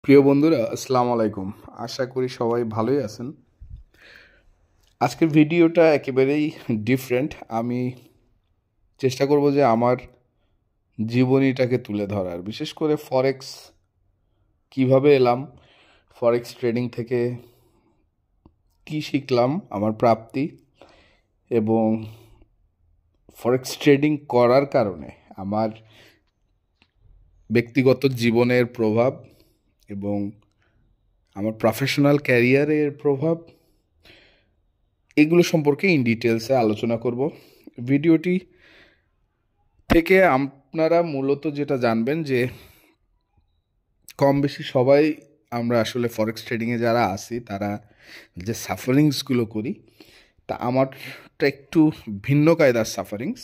প্রিয় বন্ধুরা, আসসালামু আলাইকুম। আশা করি সবাই ভালোই আছেন। আজকের ভিডিওটা একেবারেই ডিফারেন্ট। আমি চেষ্টা করব যে আমার জীবনীটাকে তুলে ধরার, বিশেষ করে ফরেক্স কিভাবে এলাম, ফরেক্স ট্রেডিং থেকে কি শিখলাম, আমার প্রাপ্তি, এবং ফরেক্স ট্রেডিং করার কারণে আমার ব্যক্তিগত জীবনের প্রভাব এবং আমার প্রফেশনাল ক্যারিয়ারের প্রভাব, এগুলো সম্পর্কে ইন ডিটেলসে আলোচনা করব। ভিডিওটি থেকে আপনারা মূলত যেটা জানবেন যে কম বেশি সবাই আমরা আসলে ফরেক্স ট্রেডিংয়ে যারা আছি তারা যে সাফারিংসগুলো করি, তা আমারটা একটু ভিন্ন কায়দার সাফারিংস।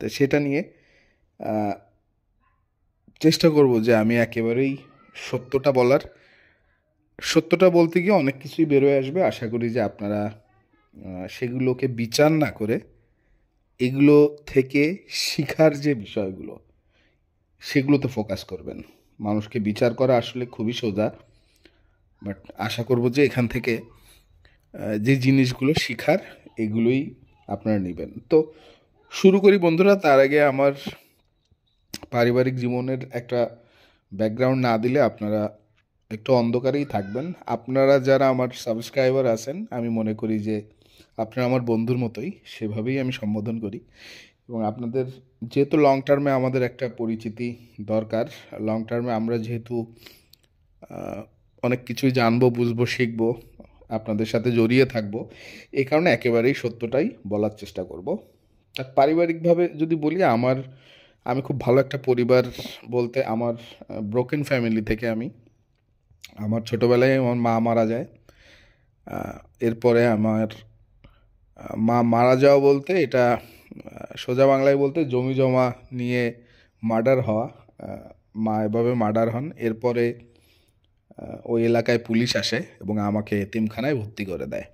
তো সেটা নিয়ে চেষ্টা করব যে আমি একেবারেই সত্যটা বলার। সত্যটা বলতে গিয়ে অনেক কিছুই বেরোয় আসবে। আশা করি যে আপনারা সেগুলোকে বিচার না করে এগুলো থেকে শিখার যে বিষয়গুলো সেগুলোতে ফোকাস করবেন। মানুষকে বিচার করা আসলে খুবই সোজা, বাট আশা করব যে এখান থেকে যে জিনিসগুলো শিখার এগুলোই আপনারা নেবেন। তো শুরু করি বন্ধুরা। তার আগে আমার পারিবারিক জীবনের একটা ব্যাকগ্রাউন্ড না দিলে আপনারা একটু অন্ধকারেই থাকবেন। আপনারা যারা আমার সাবস্ক্রাইবার আছেন, আমি মনে করি যে আপনারা আমার বন্ধুর মতোই, সেভাবেই আমি সম্বোধন করি। এবং আপনাদের যেহেতু লং টার্মে আমাদের একটা পরিচিতি দরকার, লং টার্মে আমরা যেহেতু অনেক কিছুই জানবো, বুঝবো, শিখবো, আপনাদের সাথে জড়িয়ে থাকবো, এই কারণে একেবারেই সত্যটাই বলার চেষ্টা করব। আর পারিবারিকভাবে যদি বলি, আমি খুব ভালো একটা পরিবার বলতে আমার ব্রোকেন ফ্যামিলি থেকে আমার ছোটোবেলায় আমার মা মারা যায়। এরপরে আমার মা মারা যাওয়া বলতে এটা সোজা বাংলায় বলতে জমি জমা নিয়ে মার্ডার হওয়া। মা এভাবে মার্ডার হন। এরপরে ওই এলাকায় পুলিশ আসে এবং আমাকে এতিমখানায় ভর্তি করে দেয়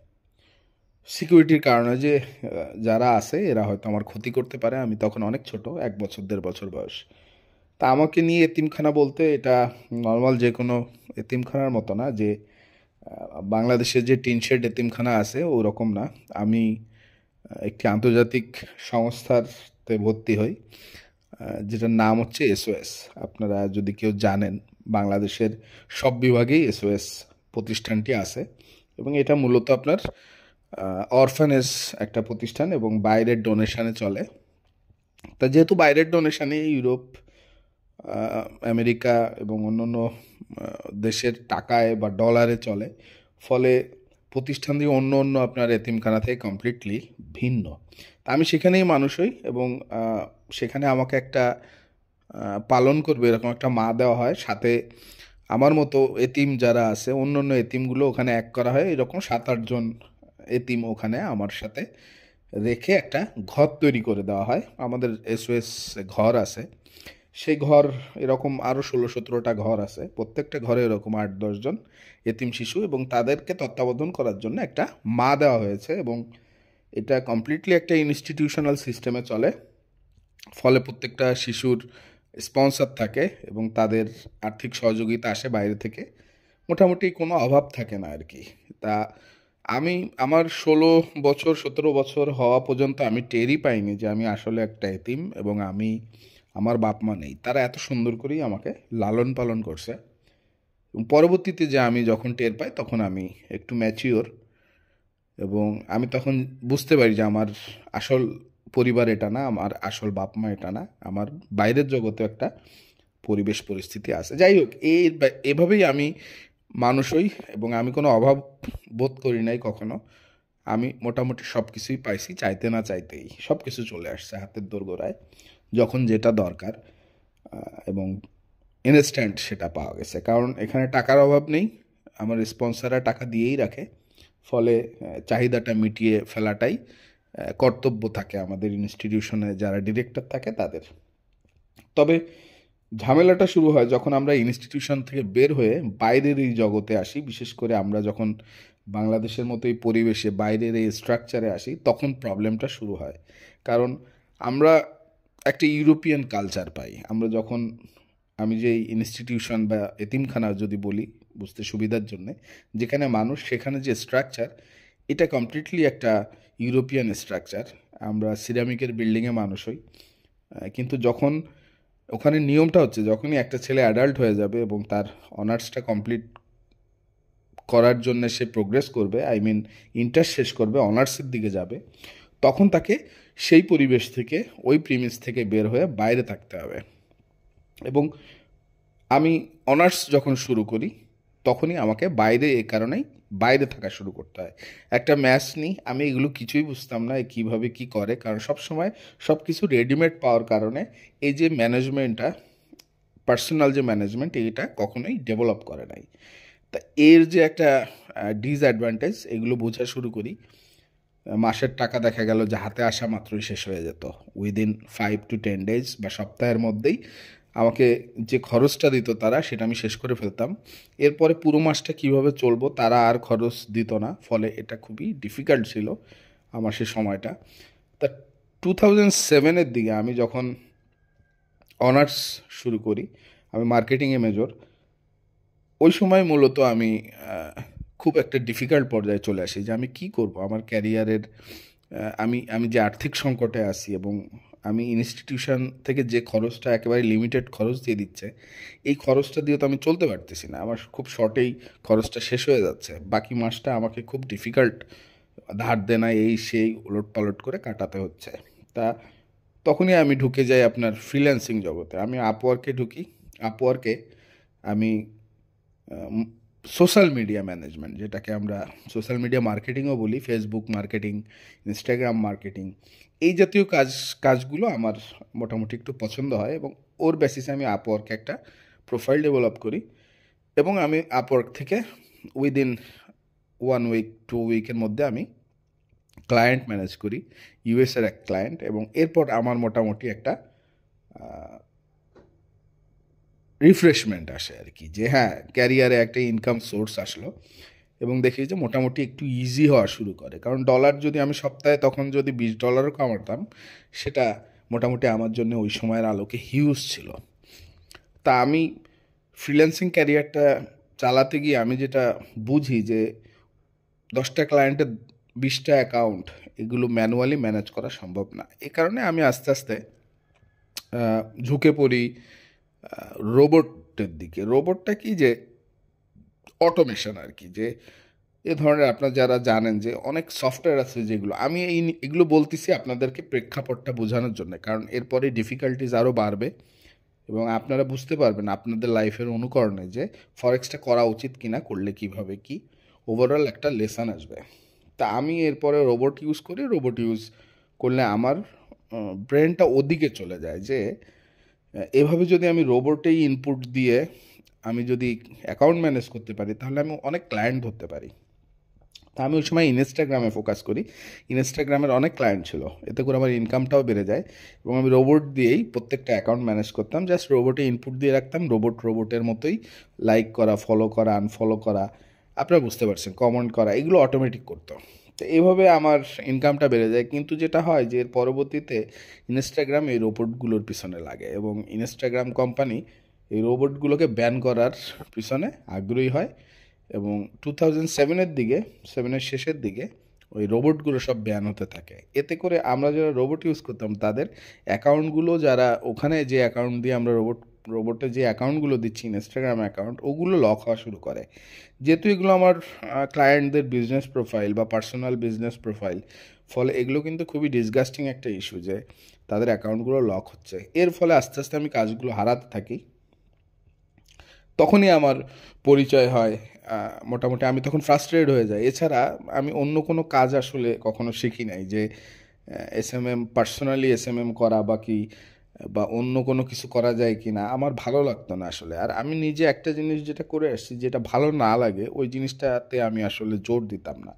সিকিউরিটির কারণে, যে যারা আছে এরা হয়তো আমার ক্ষতি করতে পারে। আমি তখন অনেক ছোট, 1 বছর 1.5 বছর বয়স। তা আমাকে নিয়ে এতিমখানা বলতে এটা নর্মাল যে কোনো এতিমখানার মতো না, যে বাংলাদেশের যে টিন শেড এতিমখানা আছে ওরকম না। আমি একটি আন্তর্জাতিক সংস্থাতে ভর্তি হই, যেটার নাম হচ্ছে এসওএস। আপনারা যদি কেউ জানেন, বাংলাদেশের সব বিভাগেই এসওএস প্রতিষ্ঠানটি আছে এবং এটা মূলত আপনার অরফানেজ একটা প্রতিষ্ঠান এবং বাইরের ডোনেশনে চলে। তা যেহেতু বাইরের ডোনেশনে ইউরোপ, আমেরিকা এবং অন্যান্য দেশের টাকায় বা ডলারে চলে, ফলে প্রতিষ্ঠানটি অন্য অন্য আপনার এতিমখানা থেকে কমপ্লিটলি ভিন্ন। তা আমি সেখানেই মানুষ হই এবং সেখানে আমাকে একটা পালন করবে এরকম একটা মা দেওয়া হয়। সাথে আমার মতো এতিম যারা আছে, অন্য অন্য এতিমগুলো ওখানে এক করা হয়। এরকম 7-8 জন এতিম ওখানে আমার সাথে রেখে একটা ঘর তৈরি করে দেওয়া হয়। আমাদের এসওএস ঘর আছে, সেই ঘর এরকম আরও 16-17টা ঘর আছে। প্রত্যেকটা ঘরে এরকম 8-10 জন এতিম শিশু এবং তাদেরকে তত্ত্বাবধান করার জন্য একটা মা দেওয়া হয়েছে এবং এটা কমপ্লিটলি একটা ইনস্টিটিউশনাল সিস্টেমে চলে। ফলে প্রত্যেকটা শিশুর স্পন্সর থাকে এবং তাদের আর্থিক সহযোগিতা আসে বাইরে থেকে। মোটামুটি কোনো অভাব থাকে না আর কি। তা আমি আমার 16 বছর 17 বছর হওয়া পর্যন্ত আমি টেরই পাইনি যে আমি আসলে একটা এতিম এবং আমার বাপ মা নেই। তারা এত সুন্দর করেই আমাকে লালন পালন করছে। পরবর্তীতে যে আমি যখন টের পাই তখন আমি একটু ম্যাচিওর এবং আমি তখন বুঝতে পারি যে আমার আসল পরিবার এটা না, আমার আসল বাপ মা এটা না, আমার বাইরের জগতে একটা পরিবেশ পরিস্থিতি আছে। যাই হোক, এভাবেই আমি মানুষ হই এবং আমি কোনো অভাব বোধ করি নাই কখনো। আমি মোটামুটি সব কিছুই পাইছি, চাইতে না চাইতেই সব কিছু চলে আসছে হাতের দোরগোড়ায়, যখন যেটা দরকার এবং ইনস্ট্যান্ট সেটা পাওয়া গেছে। কারণ এখানে টাকার অভাব নেই, আমার স্পন্সররা টাকা দিয়েই রাখে। ফলে চাহিদাটা মিটিয়ে ফেলাটাই কর্তব্য থাকে আমাদের ইনস্টিটিউশনে যারা ডিরেক্টর থাকে তাদের। তবে ঝামেলাটা শুরু হয় যখন আমরা ইনস্টিটিউশন থেকে বের হয়ে বাইরের এই জগতে আসি। বিশেষ করে আমরা যখন বাংলাদেশের মতো এই পরিবেশে বাইরের এই স্ট্রাকচারে আসি, তখন প্রবলেমটা শুরু হয়। কারণ আমরা একটা ইউরোপিয়ান কালচার পাই। আমরা যখন আমি যে ইনস্টিটিউশন বা এতিমখানা যদি বলি বুঝতে সুবিধার জন্যে, যেখানে মানুষ সেখানে যে স্ট্রাকচার, এটা কমপ্লিটলি একটা ইউরোপিয়ান স্ট্রাকচার। আমরা সিরামিকের বিল্ডিংয়ে মানুষ হই, কিন্তু যখন ওখানে নিয়মটা হচ্ছে যখনই একটা ছেলে অ্যাডাল্ট হয়ে যাবে এবং তার অনার্সটা কমপ্লিট করার জন্য সে প্রোগ্রেস করবে, আই মিন ইন্টার শেষ করবে, অনার্সের দিকে যাবে, তখন তাকে সেই পরিবেশ থেকে, ওই প্রিমিস থেকে বের হয়ে বাইরে থাকতে হবে। এবং আমি অনার্স যখন শুরু করি তখনই আমাকে বাইরে, এই কারণেই বাইরে থাকা শুরু করতে হয়। একটা ম্যাথস নিই, আমি এগুলো কিছুই বুঝতাম না কীভাবে কি করে, কারণ সব সময় সব কিছু রেডিমেড পাওয়ার কারণে এই যে ম্যানেজমেন্টটা, পার্সোনাল যে ম্যানেজমেন্ট, এটা কখনোই ডেভেলপ করে নাই। তা এর যে একটা ডিসঅ্যাডভান্টেজ, এগুলো বোঝা শুরু করি। মাসের টাকা দেখা গেল যে হাতে আসা মাত্রই শেষ হয়ে যেত, উইদিন 5 to 10 days বা সপ্তাহের মধ্যেই আমাকে যে খরচটা দিত তারা, সেটা আমি শেষ করে ফেলতাম। এরপরে পুরো মাসটা কিভাবে চলবো তারা আর খরচ দিত না, ফলে এটা খুবই ডিফিকাল্ট ছিল আমার সে সময়টা। তা 2007-এর দিকে আমি যখন অনার্স শুরু করি, আমি মার্কেটিংয়ে মেজর, ওই সময় মূলত আমি খুব একটা ডিফিকাল্ট পর্যায়ে চলে আসি যে আমি কি করব আমার ক্যারিয়ারের। আমি আমি যে আর্থিক সংকটে আছি এবং আমি ইনস্টিটিউশন থেকে যে খরচটা একেবারে লিমিটেড খরচ দিয়ে দিচ্ছে, এই খরচটা দিয়ে তো আমি চলতে পারতেছি না, আমার খুব শর্টেই খরচটা শেষ হয়ে যাচ্ছে, বাকি মাসটা আমাকে খুব ডিফিকাল্ট ধার দেনা এই সেই উলট পালট করে কাটাতে হচ্ছে। তা তখনই আমি ঢুকে যাই আপনার ফ্রিল্যান্সিং জগতে। আমি আপওয়ার্কে ঢুকি। আপওয়ার্কে আমি সোশ্যাল মিডিয়া ম্যানেজমেন্ট, যেটাকে আমরা সোশ্যাল মিডিয়া মার্কেটিংও বলি, ফেসবুক মার্কেটিং, ইনস্টাগ্রাম মার্কেটিং, এই জাতীয় কাজগুলো আমার মোটামুটি একটু পছন্দ হয় এবং ওর বেসিসে আমি আপওয়ার্কে একটা প্রোফাইল ডেভেলপ করি। এবং আমি আপওয়ার্ক থেকে উইদিন 1 উইক 2 উইকের মধ্যে আমি ক্লায়েন্ট ম্যানেজ করি, ইউএসের এক ক্লায়েন্ট। এবং এরপর আমার মোটামুটি একটা রিফ্রেশমেন্ট আসে আর কি, যে হ্যাঁ ক্যারিয়ারে একটা ইনকাম সোর্স আসলো এবং দেখি যে মোটামুটি একটু ইজি হওয়া শুরু করে। কারণ ডলার যদি আমি সপ্তাহে তখন যদি $20 কামাতাম, সেটা মোটামুটি আমার জন্য ওই সময়ের আলোকে হিউজ ছিল। তা আমি ফ্রিল্যান্সিং ক্যারিয়ারটা চালাতে গিয়ে আমি যেটা বুঝি যে 10টা ক্লায়েন্টের 20টা অ্যাকাউন্ট, এগুলো ম্যানুয়ালি ম্যানেজ করা সম্ভব না। এ কারণে আমি আস্তে আস্তে ঝুঁকে পড়ি রোবটের দিকে। রোবটটা কি, যে অটোমেশন আর কি, যে এ ধরনের আপনার যারা জানেন যে অনেক সফটওয়্যার আছে যেগুলো, আমি এগুলো বলতেছি আপনাদেরকে প্রেক্ষাপটটা বোঝানোর জন্য, কারণ এরপরে ডিফিকাল্টিজ আরও বাড়বে এবং আপনারা বুঝতে পারবেন আপনাদের লাইফের অনুকরণে যে ফরেক্সটা করা উচিত কিনা, করলে কিভাবে কি ওভারঅল একটা লেসন আসবে। তা আমি এরপরে রোবট ইউজ করি। রোবট ইউজ করলে আমার ব্রেনটা ওদিকে চলে যায় যে এভাবে যদি আমি রোবটেই ইনপুট দিয়ে আমি যদি অ্যাকাউন্ট ম্যানেজ করতে পারি, তাহলে আমি অনেক ক্লায়েন্ট ধরতে পারি। তা আমি ওই সময় ইনস্টাগ্রামে ফোকাস করি। ইনস্টাগ্রামের অনেক ক্লায়েন্ট ছিল, এতে করে আমার ইনকামটাও বেড়ে যায় এবং আমি রোবট দিয়েই প্রত্যেকটা অ্যাকাউন্ট ম্যানেজ করতাম। জাস্ট রোবটে ইনপুট দিয়ে রাখতাম, রোবটের মতোই লাইক করা, ফলো করা, আনফলো করা, আপনারা বুঝতে পারছেন, কমেন্ট করা, এগুলো অটোমেটিক করতো। তো এইভাবে আমার ইনকামটা বেড়ে যায়। কিন্তু যেটা হয় যে এর পরবর্তীতে ইনস্টাগ্রাম এই রোবটগুলোর পিছনে লাগে এবং ইনস্টাগ্রাম কোম্পানি এই রোবটগুলোকে ব্যান করার পিছনে আগ্রহী হয় এবং 2007-এর দিকে, 7-এর শেষের দিকে ওই রোবটগুলো সব ব্যান হতে থাকে। এতে করে আমরা যারা রোবট ইউজ করতাম তাদের অ্যাকাউন্টগুলো, যারা ওখানে যে অ্যাকাউন্ট দিয়ে আমরা রোবটে যে অ্যাকাউন্টগুলো দিচ্ছি, ইনস্টাগ্রাম অ্যাকাউন্ট, ওগুলো লক হওয়া শুরু করে। যেহেতু এগুলো আমার ক্লায়েন্টদের বিজনেস প্রোফাইল বা পার্সোনাল বিজনেস প্রোফাইল, ফলে এগুলো কিন্তু খুবই ডিসগাস্টিং একটা ইস্যু যে তাদের অ্যাকাউন্টগুলো লক হচ্ছে। এর ফলে আস্তে আস্তে আমি কাজগুলো হারাতে থাকি। তখনই আমার পরিচয় হয়, মোটামুটি আমি তখন ফ্রাস্ট্রেটেড হয়ে যাই। এছাড়া আমি অন্য কোনো কাজ আসলে কখনো শিখি নাই, যে পার্সোনালি এসএমএম করা বা অন্য কোনো কিছু করা যায় কি না, আমার ভালো লাগতো না আসলে। আর আমি নিজে একটা জিনিস যেটা করে আসছি, যেটা ভালো না লাগে ওই জিনিসটাতে আমি আসলে জোর দিতাম না।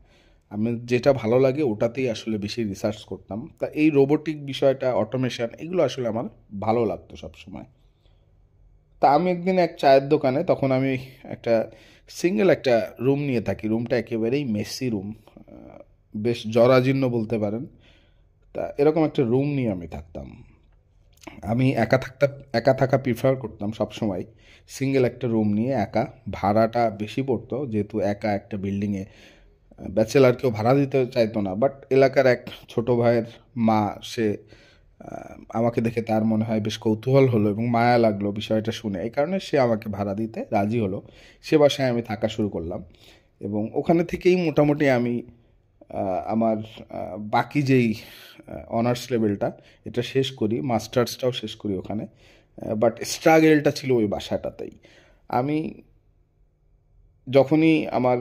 আমি যেটা ভালো লাগে ওটাতেই আসলে বেশি রিসার্চ করতাম। তা এই রোবোটিক বিষয়টা, অটোমেশন, এগুলো আসলে আমার ভালো লাগতো সবসময়। তা আমি একদিন এক চায়ের দোকানে, তখন আমি একটা সিঙ্গেল একটা রুম নিয়ে থাকি, রুমটা একেবারেই মেসি রুম, বেশ জরাজীর্ণ বলতে পারেন। তা এরকম একটা রুম নিয়ে আমি থাকতাম। আমি একা থাকা প্রিফার করতাম সবসময়। সিঙ্গেল একটা রুম নিয়ে একা। ভাড়াটা বেশি পড়তো যেহেতু একা একটা বিল্ডিংয়ে ব্যাচেলার কেউ ভাড়া দিতে চাইতো না, বাট এলাকার এক ছোট ভাইয়ের মা, সে আমাকে দেখে তার মনে হয় বেশ কৌতূহল হলো এবং মায়া লাগলো বিষয়টা শুনে, এই কারণে সে আমাকে ভাড়া দিতে রাজি হলো। সে বাসায় আমি থাকা শুরু করলাম এবং ওখানে থেকেই মোটামুটি আমি আমার বাকি যেই অনার্স লেভেলটা এটা শেষ করি, মাস্টার্সটাও শেষ করি ওখানে। বাট স্ট্রাগেলটা ছিল ওই বাসাটাতেই। আমি যখনই আমার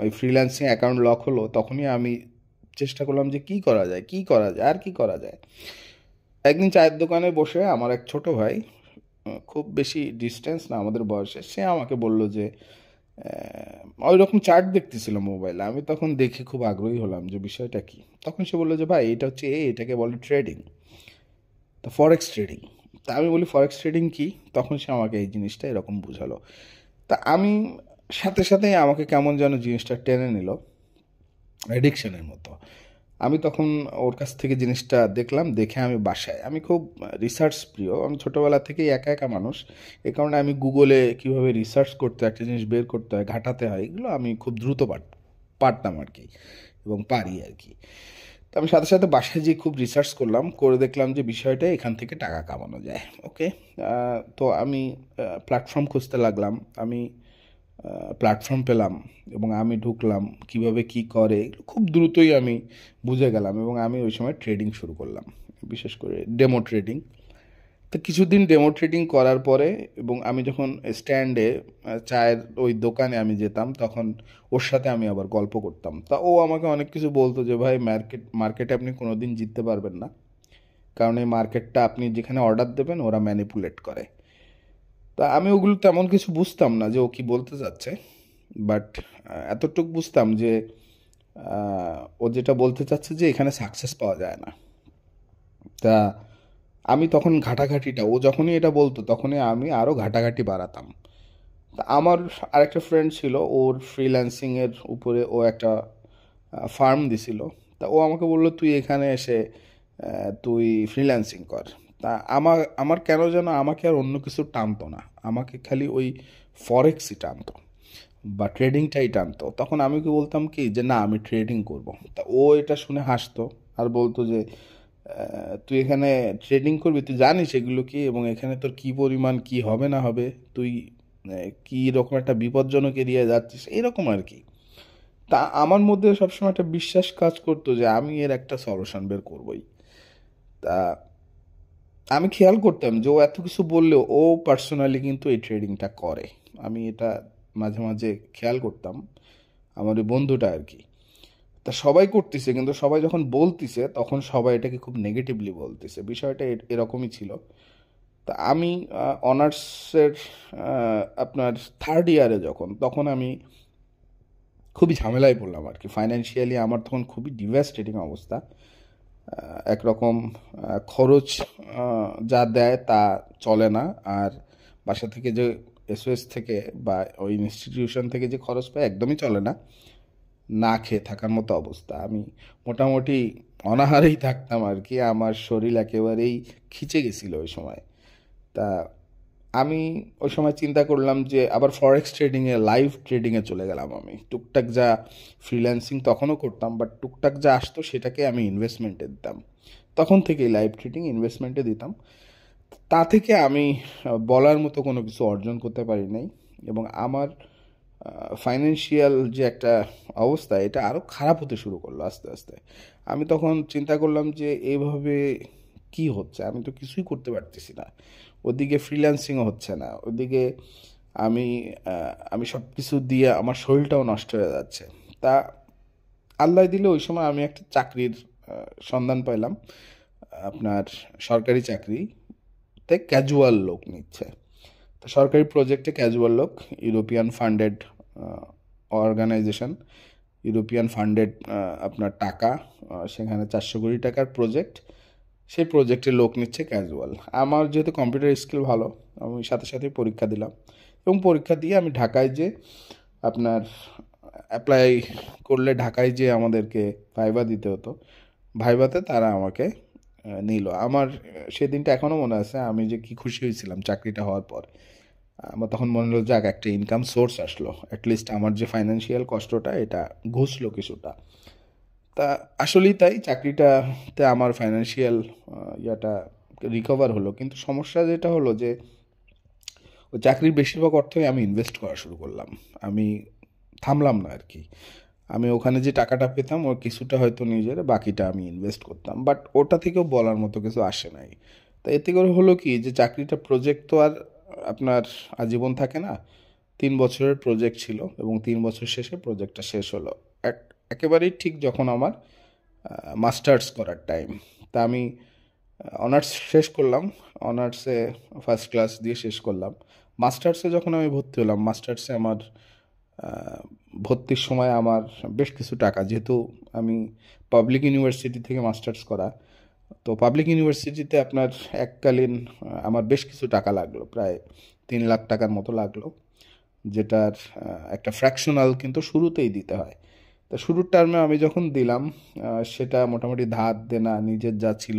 ওই ফ্রিল্যান্সিং অ্যাকাউন্ট লক হলো তখনই আমি চেষ্টা করলাম যে কী করা যায়, কী করা যায়, আর কী করা যায়। একদিন চায়ের দোকানে বসে আমার এক ছোট ভাই, খুব বেশি ডিস্টেন্স না আমাদের বয়সে, সে আমাকে বলল যে ওই রকম চার্ট দেখতেছিল মোবাইলে। আমি তখন দেখে খুব আগ্রহী হলাম যে বিষয়টা কী। তখন সে বললো যে ভাই এটা হচ্ছে এটাকে বলে ট্রেডিং, তা ফরেক্স ট্রেডিং। তা আমি বলি ফরেক্স ট্রেডিং কী? তখন সে আমাকে এই জিনিসটা এরকম বুঝালো। তা আমি সাথে সাথেই আমাকে কেমন যেন জিনিসটা টেনে নিল, অ্যাডিকশনের মতো। আমি তখন ওর কাছ থেকে জিনিসটা দেখলাম, দেখে আমি বাসায়, আমি খুব রিসার্চ প্রিয়, আমি ছোটোবেলা থেকেই একা একা মানুষ। এ কারণে আমি গুগলে কীভাবে রিসার্চ করতে হয়, একটা জিনিস বের করতে হয়, ঘাটাতে হয়, এগুলো আমি খুব দ্রুত পারতাম আর কি, এবং পারি আর কি। তো আমি সাথে সাথে বাসায় যেয়ে খুব রিসার্চ করলাম, করে দেখলাম যে বিষয়টা এখান থেকে টাকা কামানো যায়। ওকে, তো আমি প্ল্যাটফর্ম খুঁজতে লাগলাম। আমি প্ল্যাটফর্ম পেলাম এবং আমি ঢুকলাম, কিভাবে কি করে এগুলো খুব দ্রুতই আমি বুঝে গেলাম এবং আমি ওই সময় ট্রেডিং শুরু করলাম, বিশেষ করে ডেমো ট্রেডিং। তো কিছুদিন ডেমো ট্রেডিং করার পরে এবং আমি যখন স্ট্যান্ডে চায়ের ওই দোকানে আমি যেতাম তখন ওর সাথে আমি আবার গল্প করতাম। তা ও আমাকে অনেক কিছু বলতো যে ভাই মার্কেটে আপনি কোনো দিন জিততে পারবেন না, কারণ এই মার্কেটটা আপনি যেখানে অর্ডার দেবেন ওরা ম্যানিপুলেট করে। তা আমি ওগুলো তেমন কিছু বুঝতাম না যে ও কি বলতে চাচ্ছে, বাট এতটুকু বুঝতাম যে ও যেটা বলতে চাচ্ছে যে এখানে সাকসেস পাওয়া যায় না। তা আমি তখন ঘাটাঘাটিটা, ও যখনই এটা বলতো তখনই আমি আরও ঘাটাঘাটি বাড়াতাম। তা আমার আরেকটা ফ্রেন্ড ছিল, ওর ফ্রিল্যান্সিংয়ের উপরে ও একটা ফার্ম দিছিল। তা ও আমাকে বললো তুই এখানে এসে তুই ফ্রিল্যান্সিং কর। তা আমার আমার কেন যেন আমাকে আর অন্য কিছু টানতো না, আমাকে খালি ওই ফরেক্সই টানতো বা ট্রেডিংটাই টানতো। তখন আমি কি বলতাম কি যে না আমি ট্রেডিং করব। তা ও এটা শুনে হাসতো আর বলতো যে তুই এখানে ট্রেডিং করবি, তুই জানিস এগুলো কি এবং এখানে তোর কি পরিমাণ কি হবে না হবে, তুই কি রকম একটা বিপজ্জনক এরিয়ায় যাচ্ছিস, এরকম আর কি। তা আমার মধ্যে সবসময় একটা বিশ্বাস কাজ করতো যে আমি এর একটা সলিউশন বের করবই। তা আমি খেয়াল করতাম যে ও এত কিছু বললেও ও পার্সোনালি কিন্তু এই ট্রেডিংটা করে। আমি এটা মাঝে মাঝে খেয়াল করতাম, আমার ওই বন্ধুটা আর কি। তা সবাই করতেছে কিন্তু সবাই যখন বলতেছে তখন সবাই এটাকে খুব নেগেটিভলি বলতেছে, বিষয়টা এরকমই ছিল। তা আমি অনার্সের আপনার থার্ড ইয়ারে তখন আমি খুবই ঝামেলায় পড়লাম আর কি। ফাইন্যান্সিয়ালি আমার তখন খুবই ডিভাস্টেটিং অবস্থা। একরকম খরচ যা দেয় তা চলে না, আর বাসা থেকে যে এসওএস থেকে বা ওই ইনস্টিটিউশন থেকে যে খরচ পায় একদমই চলে না, না খেয়ে থাকার মতো অবস্থা। আমি মোটামুটি অনাহারেই থাকতাম আর কি, আমার শরীর একেবারেই খিচে গেছিলো ওই সময়। তা আমি ওই সময় চিন্তা করলাম যে আবার ফরেক্স ট্রেডিংয়ে, লাইভ ট্রেডিংয়ে চলে গেলাম। আমি টুকটাক যা ফ্রিল্যান্সিং তখনও করতাম, বাট টুকটাক যা আসতো সেটাকে আমি ইনভেস্টমেন্টে দিতাম। তখন থেকেই লাইভ ট্রেডিং ইনভেস্টমেন্টে দিতাম। তা থেকে আমি বলার মতো কোনো কিছু অর্জন করতে পারি নাই এবং আমার ফাইন্যান্সিয়াল যে একটা অবস্থা এটা আরও খারাপ হতে শুরু করলো আস্তে আস্তে। আমি তখন চিন্তা করলাম যে এইভাবে কি হচ্ছে, আমি তো কিছুই করতে পারতেছি না। ওদিকে ফ্রিল্যান্সিংও হচ্ছে না, ওদিকে আমি আমি সব কিছু দিয়ে আমার শরীরটাও নষ্ট হয়ে যাচ্ছে। তা আল্লাহ দিলে ওই সময় আমি একটা চাকরির সন্ধান পাইলাম, আপনার সরকারি চাকরিতে ক্যাজুয়াল লোক নিচ্ছে। তো সরকারি প্রজেক্টে ক্যাজুয়াল লোক, European funded organisation, European funded আপনার টাকা, সেখানে 400 কোটি টাকার প্রজেক্ট, সেই প্রজেক্টে লোক নিচ্ছে ক্যাজুয়াল। আমার যেহেতু কম্পিউটার স্কিল ভালো, আমি সাথে সাথে পরীক্ষা দিলাম এবং পরীক্ষা দিয়ে আমি ঢাকায় যে আপনার অ্যাপ্লাই করলে ঢাকায় যে আমাদেরকে ভাইবা দিতে হতো, ভাইভাতে তারা আমাকে নিল। আমার সেদিনটা এখনও মনে আছে, আমি যে কি খুশি হয়েছিলাম চাকরিটা হওয়ার পর। আমার তখন মনে হলো যাক একটা ইনকাম সোর্স আসলো, অ্যাটলিস্ট আমার যে ফাইন্যান্সিয়াল কষ্টটা এটা ঘুষলো কিছুটা। তা আসলেই তাই, চাকরিটাতে আমার ফাইন্যান্সিয়াল ইয়াটা রিকভার হলো। কিন্তু সমস্যা যেটা হলো যে ওই চাকরির বেশিরভাগ অর্থই আমি ইনভেস্ট করা শুরু করলাম। আমি থামলাম না আর কি। আমি ওখানে যে টাকাটা পেতাম ওর কিছুটা হয়তো নিজের, বাকিটা আমি ইনভেস্ট করতাম, বাট ওটা থেকেও বলার মতো কিছু আসে নাই। তা এতে করে হলো কি যে চাকরিটা প্রজেক্ট তো আর আপনার আজীবন থাকে না। 3 বছরের প্রজেক্ট ছিল এবং 3 বছর শেষে প্রজেক্টটা শেষ হলো। একেবারেই ঠিক যখন আমার মাস্টার্স করার টাইম। তা আমি অনার্স শেষ করলাম, অনার্সে ফার্স্ট ক্লাস দিয়ে শেষ করলাম। মাস্টার্সে যখন আমি ভর্তি হলাম, মাস্টার্সে আমার ভর্তির সময় আমার বেশ কিছু টাকা, যেহেতু আমি পাবলিক ইউনিভার্সিটি থেকে মাস্টার্স করা, তো পাবলিক ইউনিভার্সিটিতে আপনার এককালীন আমার বেশ কিছু টাকা লাগলো, প্রায় 3 লাখ টাকার মতো লাগলো, যেটার একটা ফ্র্যাকশনাল কিন্তু শুরুতেই দিতে হয়। তা শুরুর টার্মে আমি যখন দিলাম, সেটা মোটামুটি ধার দেনা নিজের যা ছিল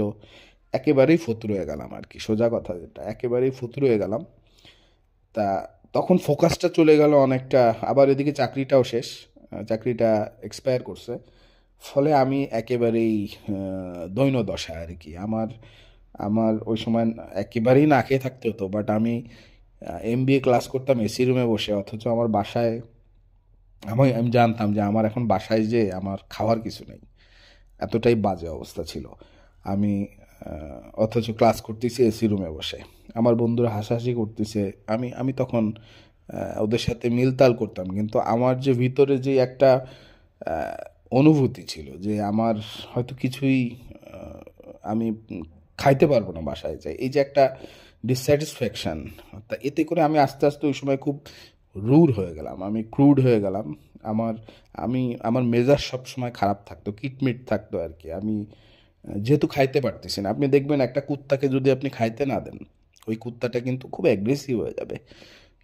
একেবারেই ফতুর হয়ে গেলাম আর কি, সোজা কথা যেটা, একেবারেই ফতুর হয়ে গেলাম। তা তখন ফোকাসটা চলে গেল অনেকটা, আবার এদিকে চাকরিটাও শেষ, চাকরিটা এক্সপায়ার করছে। ফলে আমি একেবারেই দৈন্য দশা আর কি। আমার আমার ওই সময় একেবারেই না খেয়ে থাকতে হতো, বাট আমি এমবিএ ক্লাস করতাম এসি রুমে বসে, অথচ আমার বাসায় আমি জানতাম যে আমার এখন বাসায় যে আমার খাওয়ার কিছু নেই, এতটাই বাজে অবস্থা ছিল। আমি অথচ ক্লাস করতেছি এসি রুমে বসে, আমার বন্ধুরা হাসাহাসি করতেছে, আমি আমি তখন ওদের সাথে মিলতাল করতাম, কিন্তু আমার যে ভিতরে যে একটা আহ, অনুভূতি ছিল যে আমার হয়তো কিছুই আমি খাইতে পারবো না বাসায় যাই, এই যে একটা ডিসস্যাটিসফ্যাকশান, তা এতে করে আমি আস্তে আস্তে ওই সময় খুব রুড হয়ে গেলাম, আমি ক্রুড হয়ে গেলাম। আমার আমার মেজাজ সব সময় খারাপ থাকতো, কিটমিট থাকতো আর কি। আমি যেহেতু খাইতে পারতেছি না, আপনি দেখবেন একটা কুত্তাকে যদি আপনি খাইতে না দেন, ওই কুত্তাটা কিন্তু খুব অ্যাগ্রেসিভ হয়ে যাবে।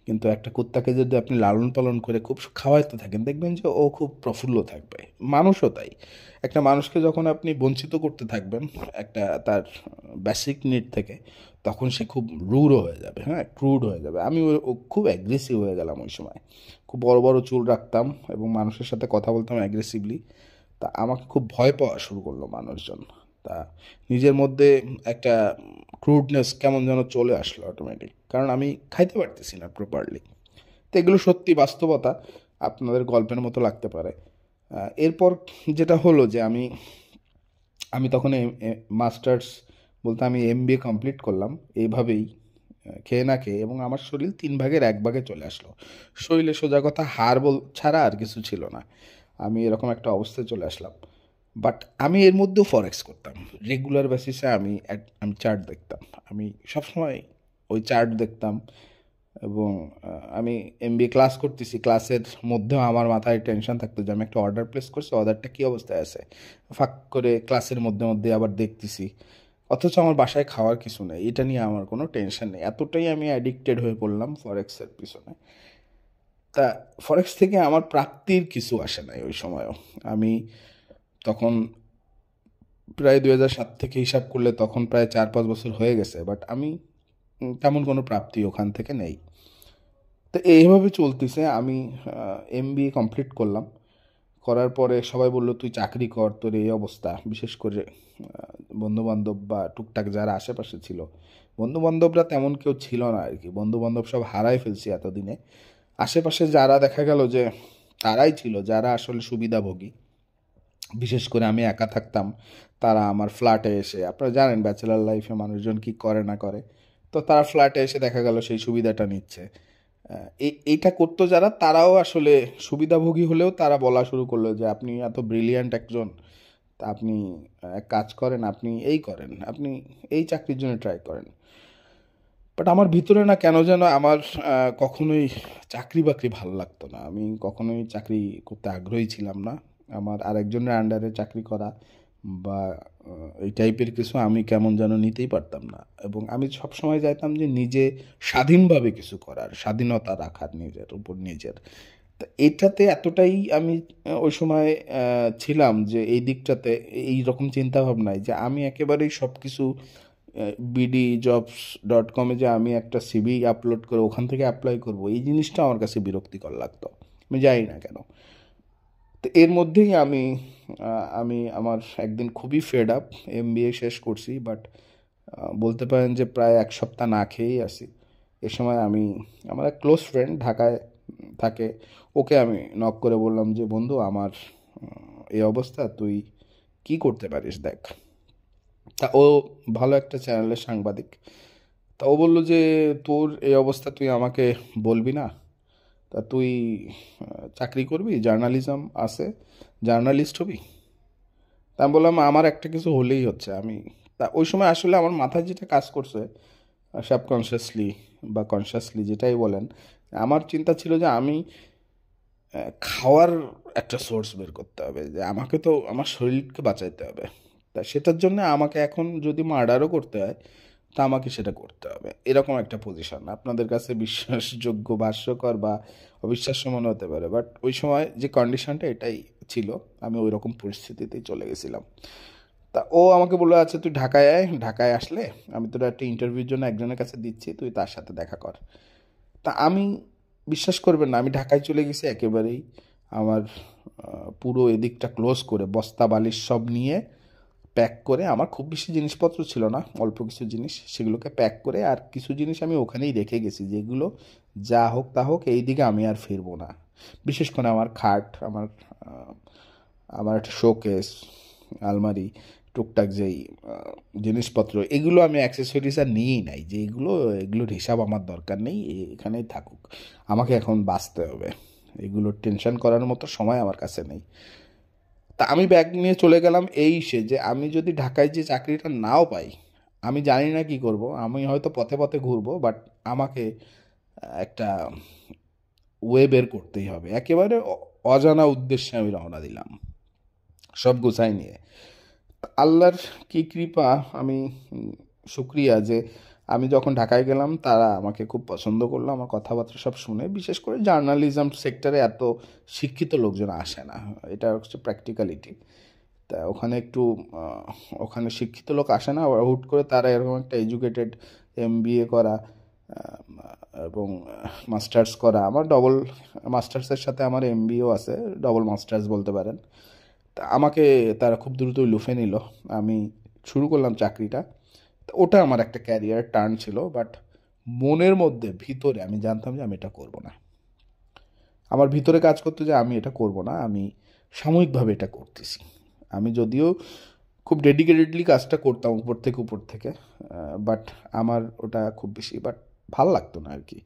কিন্তু একটা কুত্তাকে যদি আপনি লালন পালন করে খুব খাওয়াইতে থাকেন, দেখবেন যে ও খুব প্রফুল্ল থাকবে। মানুষও তাই, একটা মানুষকে যখন আপনি বঞ্চিত করতে থাকবেন একটা তার বেসিক নিড থেকে, তখন সে খুব রূঢ় হয়ে যাবে, হ্যাঁ, ক্রুড হয়ে যাবে। আমি খুব অ্যাগ্রেসিভ হয়ে গেলাম ওই সময়, খুব বড় বড় চুল রাখতাম এবং মানুষের সাথে কথা বলতাম অ্যাগ্রেসিভলি। তা আমাকে খুব ভয় পাওয়া শুরু করলো মানুষজন। তা নিজের মধ্যে একটা ক্রুডনেস কেমন যেন চলে আসলো অটোমেটিক, কারণ আমি খাইতে পারতেছি না প্রপারলি। তো এগুলো সত্যি বাস্তবতা, আপনাদের গল্পের মতো লাগতে পারে। এরপর যেটা হলো যে আমি আমি তখন মাস্টার্স বলতে আমি এমবিএ কমপ্লিট করলাম এইভাবেই, খেয়ে না খেয়ে, এবং আমার শরীর 3 ভাগের 1 ভাগে চলে আসলো। শরীরে সোজা কথা হাড় ছাড়া আর কিছু ছিল না। আমি এরকম একটা অবস্থায় চলে আসলাম। বাট আমি এর মধ্যেও ফরেক্স করতাম রেগুলার বেসিসে। আমি চার্ট দেখতাম, আমি সবসময় ওই চার্ট দেখতাম। এবং আমি এমবিএ ক্লাস করতেছি, ক্লাসের মধ্যেও আমার মাথায় টেনশন থাকতো যে আমি একটা অর্ডার প্লেস করছি, অর্ডারটা কী অবস্থায় আছে, ফাঁক করে ক্লাসের মধ্যে মধ্যে আবার দেখতেছি। অথচ আমার বাসায় খাওয়ার কিছু নেই, এটা নিয়ে আমার কোনো টেনশন নেই, এতটাই আমি অ্যাডিক্টেড হয়ে পড়লাম ফরেক্সের পিছনে। তা ফরেক্স থেকে আমার প্রাপ্তির কিছু আসে নাই ওই সময়ও। আমি তখন প্রায় 2007 থেকে হিসাব করলে তখন প্রায় 4-5 বছর হয়ে গেছে, বাট আমি তেমন কোনো প্রাপ্তি ওখান থেকে নেই। তো এইভাবে চলতেছে। আমি এমবিএ কমপ্লিট করলাম, করার পরে সবাই বললো তুই চাকরি কর, তোর এই অবস্থা। বিশেষ করে বন্ধুবান্ধব বা টুকটাক যারা আশেপাশে ছিল, বন্ধুবান্ধবরা তেমন কেউ ছিল না আর কি, বন্ধুবান্ধব সব হারাই ফেলছি এতদিনে। আশেপাশে যারা দেখা গেল যে তারাই ছিল যারা আসলে সুবিধাভোগী, বিশেষ করে আমি একা থাকতাম, তারা আমার ফ্ল্যাটে এসে, আপনারা জানেন ব্যাচেলার লাইফে মানুষজন কি করে না করে, তো তারা ফ্ল্যাটে এসে দেখা গেল সেই সুবিধাটা নিচ্ছে। এইটা করতো যারা, তারাও আসলে সুবিধাভোগী হলেও তারা বলা শুরু করলো যে আপনি এত ব্রিলিয়ান্ট একজন, তা আপনি এক কাজ করেন, আপনি এই করেন, আপনি এই চাকরির জন্য ট্রাই করেন। বাট আমার ভিতরে না কেন যেন আমার কখনোই চাকরি বাকরি ভালো লাগতো না, আমি কখনোই চাকরি করতে আগ্রহী ছিলাম না। আমার আরেকজনের আন্ডারে চাকরি করা বা এই টাইপের কিছু আমি কেমন যেন নিতেই পারতাম না। এবং আমি সবসময় চাইতাম যে নিজে স্বাধীনভাবে কিছু করার, স্বাধীনতা রাখার নিজের উপর নিজের। তা এটাতে এতটাই আমি ওই সময় ছিলাম যে এই দিকটাতে এই রকম চিন্তা ভাবনায় যে আমি একেবারেই সব কিছু BDjobs.com যে আমি একটা সিভি আপলোড করে ওখান থেকে অ্যাপ্লাই করব, এই জিনিসটা আমার কাছে বিরক্তিকর লাগতো। আমি জানি না কেন। তো এর মধ্যেই আমি আমার একদিন খুবই ফেড আপ, MBA শেষ করছি, বাট বলতে পারেন যে প্রায় এক সপ্তাহ না খেয়েই আছি। এ সময় আমার এক ক্লোজ ফ্রেন্ড ঢাকায় থাকে, ওকে আমি নক করে বললাম যে বন্ধু আমার এই অবস্থা, তুই কি করতে পারিস দেখ। তা ও ভালো একটা চ্যানেলের সাংবাদিক। তা ও বললো যে তোর এই অবস্থা তুই আমাকে বলবি না, তা তুই চাকরি করবি, জার্নালিজম আছে, জার্নালিস্ট হবি। তা আমি বললাম আমার একটা কিছু হলেই হচ্ছে। তা ওই সময় আসলে আমার মাথায় যেটা কাজ করছে, সাবকনশিয়াসলি বা কনশাসলি যেটাই বলেন, আমার চিন্তা ছিল যে আমি খাওয়ার একটা সোর্স বের করতে হবে, যে আমাকে তো আমার শরীরকে বাঁচাইতে হবে। তা সেটার জন্য আমাকে এখন যদি মার্ডারও করতে হয়, তা আমাকে সেটা করতে হবে, এরকম একটা পজিশন। আপনাদের কাছে বিশ্বাসযোগ্য, ভাষ্যকর বা অবিশ্বাস্য মনে হতে পারে, বাট ওই সময় যে কন্ডিশনটা এটাই ছিল, আমি ওই রকম পরিস্থিতিতেই চলে গেছিলাম। তা ও আমাকে বললো আচ্ছা তুই ঢাকায় আয়, ঢাকায় আসলে আমি তোর একটা ইন্টারভিউর জন্য একজনের কাছে দিচ্ছি, তুই তার সাথে দেখা কর। তা আমি, বিশ্বাস করবেন না, আমি ঢাকায় চলে গেছি একেবারেই আমার পুরো এদিকটা ক্লোজ করে, বস্তা বালিশ সব নিয়ে প্যাক করে, আমার খুব বেশি জিনিসপত্র ছিল না, অল্প কিছু জিনিস, সেগুলোকে প্যাক করে আর কিছু জিনিস আমি ওখানেই রেখে গেছি, যেগুলো যা হোক তা হোক এই দিকে আমি আর ফিরবো না। বিশেষ করে আমার খাট, আমার একটা শোকেস, আলমারি, টুকটাক যেই জিনিসপত্র, এগুলো আমি অ্যাক্সেসরিজ আর নিয়েই নাই, যে এগুলোর হিসাব আমার দরকার নেই, এখানেই থাকুক, আমাকে এখন বাঁচতে হবে, এগুলোর টেনশন করার মতো সময় আমার কাছে নেই। তা আমি ব্যাগ নিয়ে চলে গেলাম, যে আমি যদি ঢাকায় যে চাকরিটা নাও পাই, আমি জানি না কি করব, আমি হয়তো পথে পথে ঘুরবো, বাট আমাকে একটা ওয়ে বের করতেই হবে। একেবারে অজানা উদ্দেশ্যে আমি রওনা দিলাম, সব গুছাই নিয়ে। আল্লাহর কি কৃপা, আমি শুক্রিয়া যে আমি যখন ঢাকায় গেলাম তারা আমাকে খুব পছন্দ করলো, আমার কথাবার্তা সব শুনে। বিশেষ করে জার্নালিজম সেক্টরে এত শিক্ষিত লোকজন আসে না, এটা হচ্ছে প্র্যাকটিক্যালিটি। তা ওখানে শিক্ষিত লোক আসে না, হুট করে তারা এরকম একটা এডুকেটেড MBA করা এবং মাস্টার্স করা, আমার ডবল মাস্টার্সের সাথে আমার MBAও আছে, ডবল মাস্টার্স বলতে পারেন। তা আমাকে তারা খুব দ্রুতই লুফে নিল। আমি শুরু করলাম চাকরিটা। তো ওটা আমার একটা ক্যারিয়ার টার্ন ছিল, বাট মনের মধ্যে ভিতরে আমি জানতাম যে আমি এটা করব না। আমার ভিতরে কাজ করতো যে আমি এটা করব না, আমি সাময়িকভাবে এটা করতেছি। আমি যদিও খুব ডেডিকেটেডলি কাজটা করতাম উপর থেকে, বাট আমার ওটা খুব বেশি ভাল লাগতো না আর কি।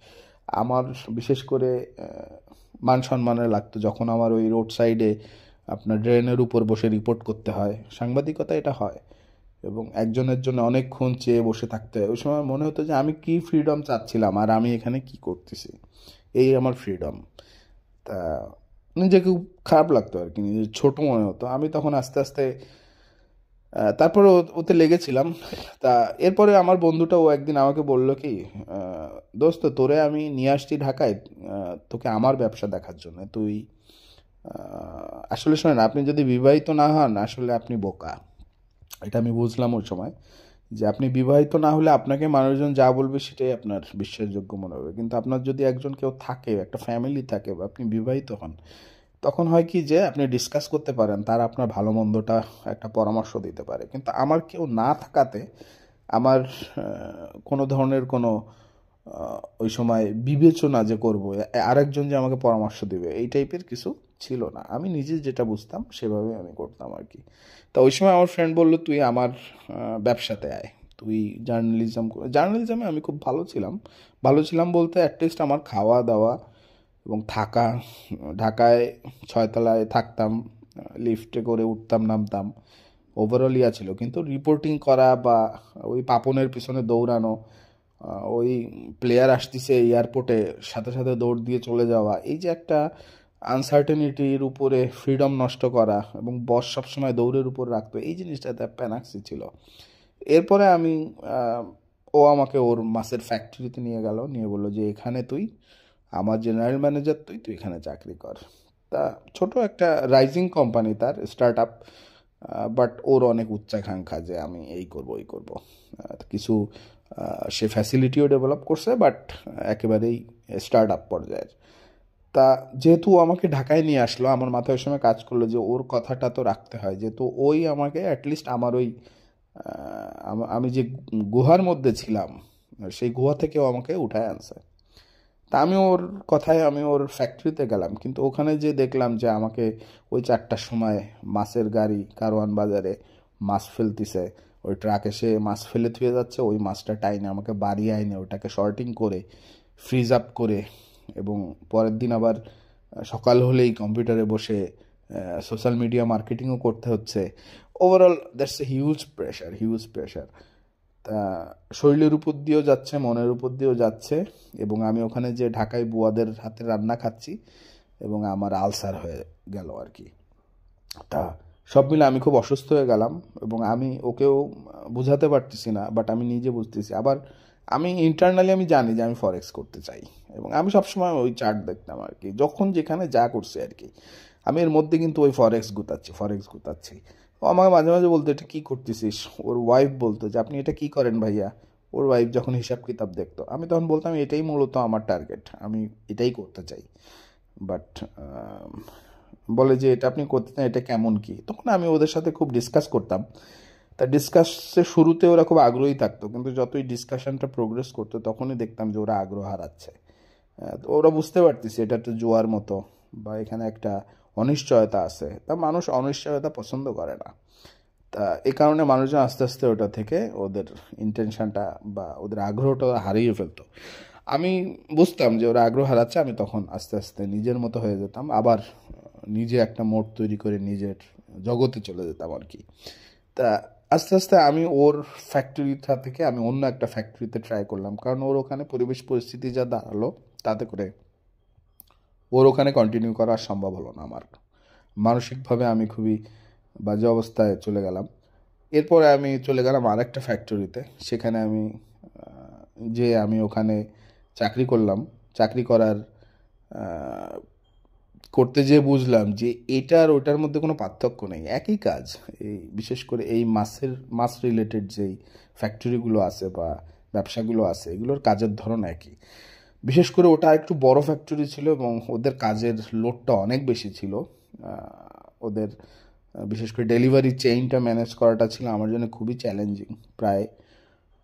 আমার বিশেষ করে মান সম্মানের লাগতো যখন আমার ওই রোড সাইডে আপনার ড্রেনের উপর বসে রিপোর্ট করতে হয়, সাংবাদিকতা এটা হয়, এবং একজনের জন্য অনেকক্ষণ চেয়ে বসে থাকতে হয়। ওই সময় মনে হতো যে আমি কি ফ্রিডম চাচ্ছিলাম আর আমি এখানে কি করতেছি, এই আমার ফ্রিডম। তা নিজেকে খুব খারাপ লাগতো আর কি, নিজের ছোট মনে হতো। আমি তখন আস্তে আস্তে তারপরে ওতে লেগেছিলাম। তা এরপরে আমার বন্ধুটা ও একদিন আমাকে বললো কি, দোস্ত তোরে আমি নিয়ে আসছি ঢাকায় তোকে আমার ব্যবসা দেখার জন্য, তুই আসলে শোনেন, আপনি যদি বিবাহিত না হন আসলে আপনি বোকা। এটা আমি বুঝলাম ওই সময়, যে আপনি বিবাহিত না হলে আপনাকে মানুষজন যা বলবে সেটাই আপনার বিশ্বাসযোগ্য মনে হবে, কিন্তু আপনার যদি একজন কেউ থাকে, একটা ফ্যামিলি থাকে, বা আপনি বিবাহিত হন, তখন হয় কি যে আপনি ডিসকাস করতে পারেন, তারা আপনার ভালো মন্দটা একটা পরামর্শ দিতে পারে। কিন্তু আমার কেউ না থাকাতে আমার কোনো ধরনের কোনো ওই সময় বিবেচনা যে করবো আরেকজন যে আমাকে পরামর্শ দিবে, এই টাইপের কিছু ছিল না। আমি নিজে যেটা বুঝতাম সেভাবে আমি করতাম আর কি। তা ওই সময় আমার ফ্রেন্ড বললো তুই আমার ব্যবসাতে আয়, তুই জার্নালিজমে আমি খুব ভালো ছিলাম বলতে অ্যাটলিস্ট আমার খাওয়া দাওয়া এবং থাকা, ঢাকায় 6 তলায় থাকতাম, লিফটে করে উঠতাম নামতাম, ওভারঅল ইয়া ছিল। কিন্তু রিপোর্টিং করা বা ওই পাপনের পিছনে দৌড়ানো, ওই প্লেয়ার আসতেছে এয়ারপোর্টে সাথে সাথে দৌড় দিয়ে চলে যাওয়া, এই যে একটা আনসার্টেনিটির উপরে ফ্রিডম নষ্ট করা, এবং বস সবসময় দৌড়ের উপর রাখতো, এই জিনিসটাতে প্যানাক্সি ছিল। এরপরে ও আমাকে ওর মাছের ফ্যাক্টরিতে নিয়ে গেল, নিয়ে বললো যে এখানে তুই আমার জেনারেল ম্যানেজার তুই এখানে চাকরি কর। তা ছোট একটা রাইজিং কোম্পানি, তার স্টার্ট আপ, বাট ওর অনেক উচ্চাকাঙ্ক্ষা যে আমি এই করব ওই করব। কিছু সে ফ্যাসিলিটিও ডেভেলপ করছে, বাট একেবারেই স্টার্ট আপ পর্যায়ের। তা যেহেতু আমাকে ঢাকায় নিয়ে আসলো, আমার মাথায় ওই সময় কাজ করলো যে ওর কথাটা তো রাখতে হয়, যেহেতু ওই আমাকে অ্যাটলিস্ট আমার ওই আমি যে গুহার মধ্যে ছিলাম সেই গুহা থেকেও আমাকে উঠায় আনছে। তা আমি ওর কথায় আমি ওর ফ্যাক্টরিতে গেলাম, কিন্তু ওখানে যে দেখলাম যে আমাকে ওই 4টার সময় মাছের গাড়ি কারওয়ান বাজারে মাছ ফেলতিছে, ওই ট্রাক এসে মাছ ফেলে থুয়ে যাচ্ছে, ওই মাছটা টাইনে আমাকে বাড়ি আইনে ওটাকে শর্টিং করে ফ্রিজ আপ করে, এবং পরের দিন আবার সকাল হলেই কম্পিউটারে বসে সোশ্যাল মিডিয়া মার্কেটিংও করতে হচ্ছে। Overall that's a huge pressure, huge pressure. তা শরীরের উপর দিয়েও যাচ্ছে, মনের উপর দিয়েও যাচ্ছে, এবং আমি ওখানে যে ঢাকায় বুয়াদের হাতে রান্না খাচ্ছি এবং আমার আলসার হয়ে গেল আর কি। তা সব মিলে আমি খুব অসুস্থ হয়ে গেলাম, এবং আমি ওকেও বুঝাতে পারতেছি না, বাট আমি নিজে বুঝতেছি। আবার আমি ইন্টারনালি আমি জানি যে আমি ফরেক্স করতে চাই, এবং আমি সবসময় ওই চার্ট দেখতাম আর কি, যখন যেখানে যা করছে আর কি। আমি এর মধ্যে কিন্তু ওই ফরেক্স গুতাচ্ছি। ও আমাকে মাঝে মাঝে বলতো এটা কী করতেছিস। ওর ওয়াইফ বলতো যে আপনি এটা কী করেন ভাইয়া। ওর ওয়াইফ যখন হিসাব কিতাব দেখতো, আমি তখন বলতাম এটাই মূলত আমার টার্গেট, আমি এটাই করতে চাই। বাট বলে যে এটা আপনি করতে চান, এটা কেমন কি। তখন আমি ওদের সাথে খুব ডিসকাস করতাম। তা ডিসকাসের শুরুতে ওরা খুব আগ্রহী থাকতো, কিন্তু যতই ডিসকাশনটা প্রোগ্রেস করতো তখনই দেখতাম যে ওরা আগ্রহ হারাচ্ছে। তো ওরা বুঝতে পারতেছে এটা তো জোয়ার মতো, বা এখানে একটা অনিশ্চয়তা আছে। তা মানুষ অনিশ্চয়তা পছন্দ করে না। তা এই কারণে মানুষজন আস্তে আস্তে ওটা থেকে ওদের ইন্টেনশনটা বা ওদের আগ্রহটা হারিয়ে ফেলতো। আমি বুঝতাম যে ওরা আগ্রহ হারাচ্ছে, আমি তখন আস্তে আস্তে নিজের মতো হয়ে যেতাম, আবার নিজে একটা মোড় তৈরি করে নিজের জগতে চলে যেতাম আর কি। তা আস্তে আস্তে আমি ওর ফ্যাক্টরিটা থেকে আমি অন্য একটা ফ্যাক্টরিতে ট্রাই করলাম, কারণ ওর ওখানে পরিবেশ পরিস্থিতি যা দাঁড়ালো তাতে করে ওর ওখানে কন্টিনিউ করা সম্ভব হলো না আমার। মানসিকভাবে আমি খুবই বাজে অবস্থায় চলে গেলাম। এরপরে আমি চলে গেলাম আরেকটা ফ্যাক্টরিতে। সেখানে আমি ওখানে চাকরি করলাম। চাকরি করতে যেয়ে বুঝলাম যে এটা আর ওটার মধ্যে কোনো পার্থক্য নেই, একই কাজ। এই বিশেষ করে এই মাছ রিলেটেড যেই ফ্যাক্টরিগুলো আছে বা ব্যবসাগুলো আছে, এগুলোর কাজের ধরন একই। বিশেষ করে ওটা একটু বড় ফ্যাক্টরি ছিল, এবং ওদের কাজের লোডটা অনেক বেশি ছিল। ওদের বিশেষ করে ডেলিভারি চেইনটা ম্যানেজ করাটা ছিল আমার জন্য খুবই চ্যালেঞ্জিং। প্রায়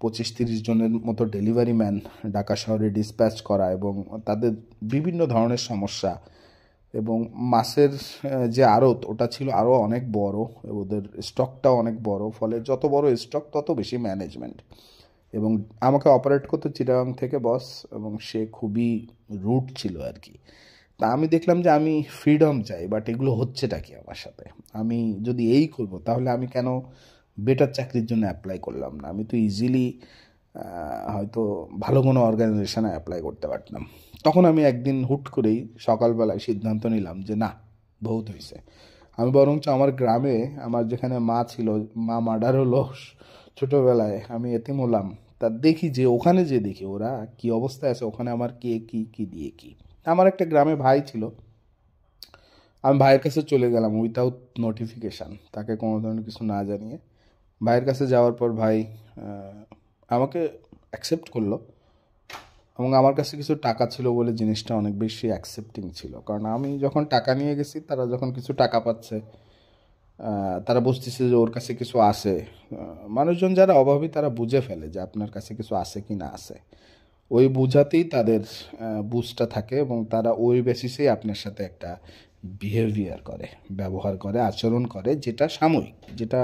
25-30 জনের মতো ডেলিভারি ম্যান ঢাকা শহরে ডিসপ্যাচ করা, এবং তাদের বিভিন্ন ধরনের সমস্যা, এবং মাছের যে আড়ত ওটা ছিল আরও অনেক বড়, ওদের স্টকটাও অনেক বড়, ফলে যত বড় স্টক তত বেশি ম্যানেজমেন্ট। এবং আমাকে অপারেট করতো চিটাগাং থেকে বস, এবং সে খুবই রুট ছিল আর কি। তা আমি দেখলাম যে আমি ফ্রিডম চাই, বাট এগুলো হচ্ছেটা কি আমার সাথে। আমি যদি এই করব তাহলে আমি কেন বেটার চাকরির জন্য অ্যাপ্লাই করলাম না। আমি তো ইজিলি হয়তো ভালো কোনো অর্গানাইজেশনে অ্যাপ্লাই করতে পারতাম। তখন আমি একদিন হুট করেই সকালবেলায় সিদ্ধান্ত নিলাম যে না, বহুত হয়েছে। আমি বরঞ্চ আমার গ্রামে আমার যেখানে মা ছিল, মা মার্ডার হলো ছোটোবেলায়, আমি এতিম হলাম, তা দেখি যে ওখানে যে দেখি ওরা কি অবস্থায় আছে, ওখানে আমার কে কী কী দিয়ে কী। আমার একটা গ্রামে ভাই ছিল, আমি ভাইয়ের কাছে চলে গেলাম উইথাউট নোটিফিকেশান, তাকে কোনো ধরনের কিছু না জানিয়ে। ভাইয়ের কাছে যাওয়ার পর ভাই আমাকে অ্যাকসেপ্ট করলো, এবং আমার কাছে কিছু টাকা ছিল বলে জিনিসটা অনেক বেশি অ্যাকসেপ্টিং ছিল। কারণ আমি যখন টাকা নিয়ে গেছি, তারা যখন কিছু টাকা পাচ্ছে, তারা বুঝতেছে যে ওর কাছে কিছু আছে। মানুষজন যারা অভাবী তারা বুঝে ফেলে যে আপনার কাছে কিছু আছে কি না আছে। ওই বুঝাতেই তাদের বুঝটা থাকে, এবং তারা ওই বেসিসেই আপনার সাথে একটা বিহেভিয়ার করে, ব্যবহার করে, আচরণ করে, যেটা সাময়িক, যেটা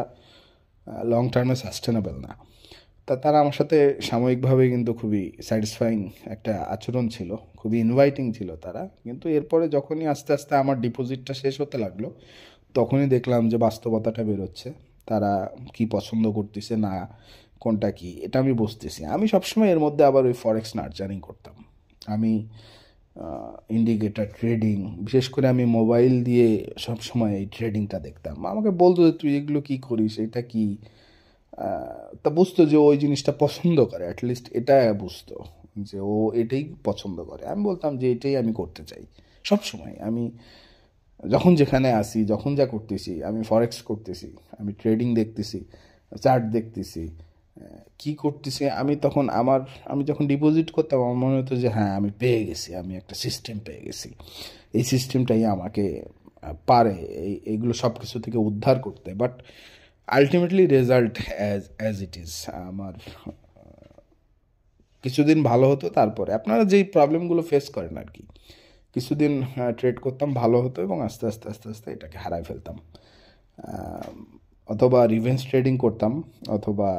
লং টার্মে সাস্টেনেবল না। তা তারা আমার সাথে সাময়িকভাবে কিন্তু খুবই স্যাটিসফাইং একটা আচরণ ছিল, খুবই ইনভাইটিং ছিল তারা। কিন্তু এরপরে যখনই আস্তে আস্তে আমার ডিপোজিটটা শেষ হতে লাগলো, তখনই দেখলাম যে বাস্তবতাটা বেরোচ্ছে। তারা কি পছন্দ করতেছে না, কোনটা কি, এটা আমি বুঝতেছি। আমি সবসময় এর মধ্যে আবার ওই ফরেক্স নার্চারিং করতাম। আমি ইন্ডিকেটার ট্রেডিং, বিশেষ করে আমি মোবাইল দিয়ে সবসময় এই ট্রেডিংটা দেখতাম। আমাকে বলতো যে তুই এগুলো কী করিস, এটা কি। তা বুঝতো যে ওই জিনিসটা পছন্দ করে, অ্যাটলিস্ট এটা বুঝতো। যে ও এটাই পছন্দ করে। আমি বলতাম যে এটাই আমি করতে চাই সব সময়। আমি যখন যেখানে আসি, যখন যা করতেছি, আমি ফরেক্স করতেছি, আমি ট্রেডিং দেখতেছি, চার্ট দেখতেছি, কি করতেছি, আমি যখন ডিপোজিট করতাম আমার মনে হতো যে হ্যাঁ আমি পেয়ে গেছি, আমি একটা সিস্টেম পেয়ে গেছি, এই সিস্টেমটাই আমাকে পারে এইগুলো সব কিছু থেকে উদ্ধার করতে। But ultimately result as it is. আমার কিছুদিন ভালো হতো, তারপরে আপনারা যেই প্রবলেমগুলো ফেস করেন আর কি, কিছুদিন ট্রেড করতাম, ভালো হতো, এবং আস্তে আস্তে আস্তে আস্তে এটাকে হারাই ফেলতাম। অথবা রিভেঞ্জ ট্রেডিং করতাম, অথবা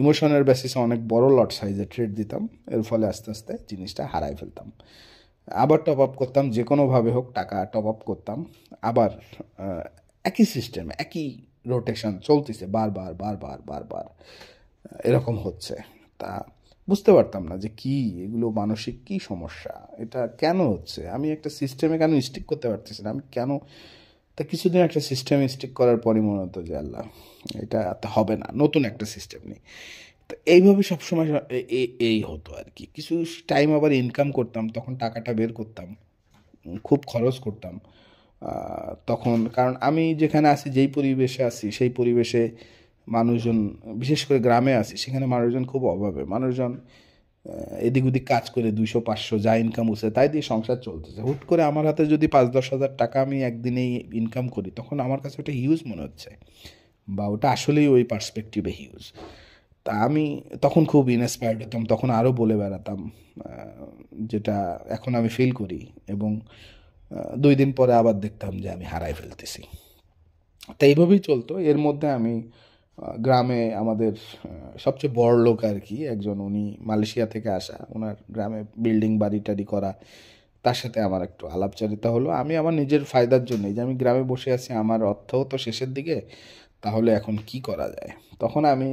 ইমোশনের বেসিসে অনেক বড় লট সাইজে ট্রেড দিতাম, এর ফলে আস্তে আস্তে জিনিসটা হারাই ফেলতাম। আবার টপ আপ করতাম, যে কোনোভাবে হোক টাকা টপ আপ করতাম, আবার একই সিস্টেম, একই রোটেশন চলতেছে, বারবার বারবার বারবার এরকম হচ্ছে। তা বুঝতে পারতাম না যে কি এগুলো, মানসিক কি সমস্যা, এটা কেন হচ্ছে, আমি একটা সিস্টেমে কেন স্টিক করতে পারতেছি না, আমি কেন। তা কিছুদিন একটা সিস্টেমে স্টিক করার পরই মনে হতো যে আল্লাহ, এটা তো হবে না, নতুন একটা সিস্টেম নেই। তো এইভাবে সবসময় এই হতো আর কি। কিছু টাইম আবার ইনকাম করতাম, তখন টাকাটা বের করতাম, খুব খরচ করতাম। তখন কারণ আমি যেখানে আছি, যেই পরিবেশে আছি, সেই পরিবেশে মানুষজন, বিশেষ করে গ্রামে আছি, সেখানে মানুষজন খুব অভাবে, মানুষজন এদিক ওদিক কাজ করে 200-500 যা ইনকাম হচ্ছে তাই দিয়ে সংসার চলতেছে। হুট করে আমার হাতে যদি 5-10 হাজার টাকা আমি একদিনেই ইনকাম করি, তখন আমার কাছে ওটা হিউজ মনে হচ্ছে, বা ওটা আসলেই ওই পার্সপেক্টিভে হিউজ। তা আমি তখন খুব ইন্সপায়ার্ড হতাম, তখন আরও বলে বেড়াতাম, যেটা এখন আমি ফিল করি, এবং 2 দিন পরে আবার দেখতাম যে আমি হারাই ফেলতেছি। তো এইভাবেই চলতো। এর মধ্যে আমি গ্রামে আমাদের সবচেয়ে বড় লোক আর কি একজন, উনি মালয়েশিয়া থেকে আসা, ওনার গ্রামে বিল্ডিং বাড়ি টাড়ি করা, তার সাথে আমার একটু আলাপচারিতা হলো। আমি আমার নিজের ফায়দার জন্যই, যে আমি গ্রামে বসে আছি, আমার অর্থও তো শেষের দিকে, তাহলে এখন কি করা যায়, তখন আমি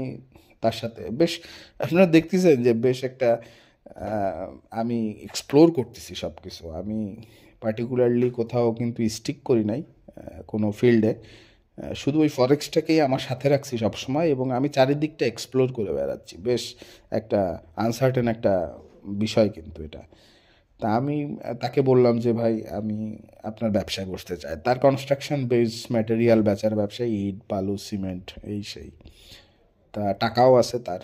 তার সাথে বেশ, আপনারা দেখতেছেন যে বেশ একটা আমি এক্সপ্লোর করতেছি সব কিছু। আমি পার্টিকুলারলি কোথাও কিন্তু স্টিক করি নাই কোনো ফিল্ডে, শুধু ওই ফরেক্সটাকেই আমার সাথে রাখছি সবসময়, এবং আমি চারিদিকটা এক্সপ্লোর করে বেড়াচ্ছি। বেশ একটা আনসার্টেন একটা বিষয় কিন্তু এটা। তা আমি তাকে বললাম যে ভাই, আমি আপনার ব্যবসায় বসতে চাই। তার কনস্ট্রাকশন বেস ম্যাটেরিয়াল বেচার ব্যবসায়, ইট বালু সিমেন্ট এই সেই, তা টাকাও আছে তার।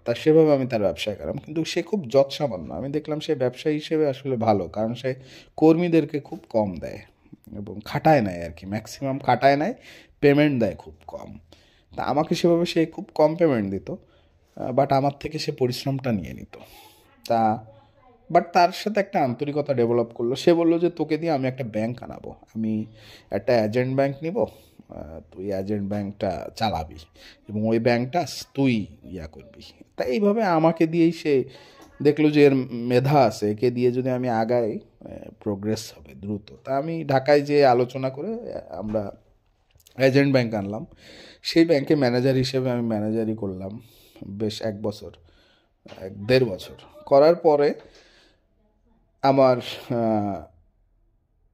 তা সেভাবে আমি তার ব্যবসায় গেলাম, কিন্তু সে খুব যৎসামান্য। আমি দেখলাম সে ব্যবসায়ী হিসেবে আসলে ভালো, কারণ সে কর্মীদেরকে খুব কম দেয় এবং খাটায় নেয় আর কি, ম্যাক্সিমাম খাটায় নেয়, পেমেন্ট দেয় খুব কম। তা আমাকে সেভাবে সে খুব কম পেমেন্ট দিত, বাট আমার থেকে সে পরিশ্রমটা নিয়ে নিত। তা বাট তার সাথে একটা আন্তরিকতা ডেভেলপ করলো। সে বললো যে তোকে দিয়ে আমি একটা ব্যাংক আনাবো, আমি একটা এজেন্ট ব্যাংক নিব, তুই এজেন্ট ব্যাংকটা চালাবি, এবং ওই ব্যাংকটা তুই করবি। তা এইভাবে আমাকে দিয়েই সে দেখলো যে এর মেধা আছে, একে দিয়ে যদি আমি আগাই, প্রোগ্রেস হবে দ্রুত। তা আমি ঢাকায় যেয়ে আলোচনা করে আমরা এজেন্ট ব্যাংক আনলাম। সেই ব্যাংকে ম্যানেজার হিসেবে আমি ম্যানেজারই করলাম বেশ 1 বছর, 1-1.5 বছর করার পরে আমার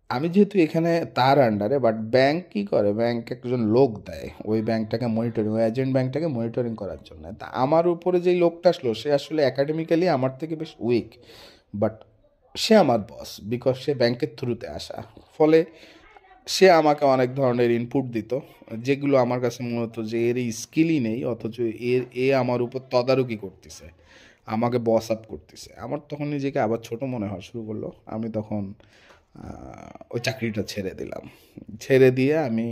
আমি যেহেতু এখানে তার আন্ডারে, বাট ব্যাংক কী করে, ব্যাংক একজন লোক দেয় ওই ব্যাংকটাকে মনিটরিং, ওই এজেন্ট ব্যাংকটাকে মনিটরিং করার জন্য। তা আমার উপরে যেই লোকটা আসলো, সে আসলে একাডেমিক্যালি আমার থেকে বেশ উইক, বাট সে আমার বস, বিকজ সে ব্যাংকের থ্রুতে আসা। ফলে সে আমাকে অনেক ধরনের ইনপুট দিত, যেগুলো আমার কাছে মনে হতো যে এর এই স্কিলই নেই, অথচ আমার উপর তদারকি করতেছে, আমাকে বস আপ করতেছে। আমার তখন নিজেকে আবার ছোট মনে হওয়া শুরু করলো। আমি তখন ওই চাকরিটা ছেড়ে দিলাম। ছেড়ে দিয়ে আমি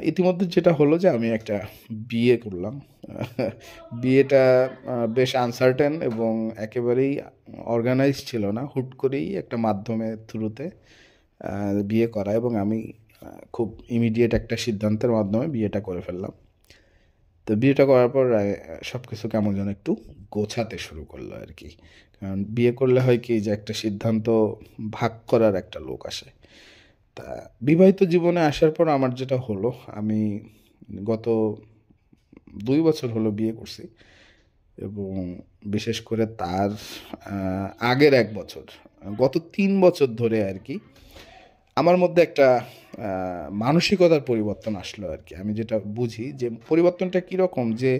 ইতিমধ্যে যেটা হলো যে আমি একটা বিয়ে করলাম। বিয়েটা বেশ আনসার্টেন এবং একেবারেই অর্গানাইজ ছিল না, হুট করেই একটা মাধ্যমের থ্রুতে বিয়ে করা, এবং আমি খুব ইমিডিয়েট একটা সিদ্ধান্তের মাধ্যমে বিয়েটা করে ফেললাম। তো বিয়েটা করার পর সব কিছু কেমন যেন একটু গোছাতে শুরু করলো আর কি। কারণ বিয়ে করলে হয় কি, যে একটা সিদ্ধান্ত ভাগ করার একটা লোক আসে। তা বিবাহিত জীবনে আসার পর আমার যেটা হলো, আমি গত 2 বছর হলো বিয়ে করছি, এবং বিশেষ করে তার আগের 1 বছর, গত 3 বছর ধরে আর কি আমার মধ্যে একটা মানসিকতার পরিবর্তন আসলো আর কি। আমি যেটা বুঝি যে পরিবর্তনটা কীরকম, যে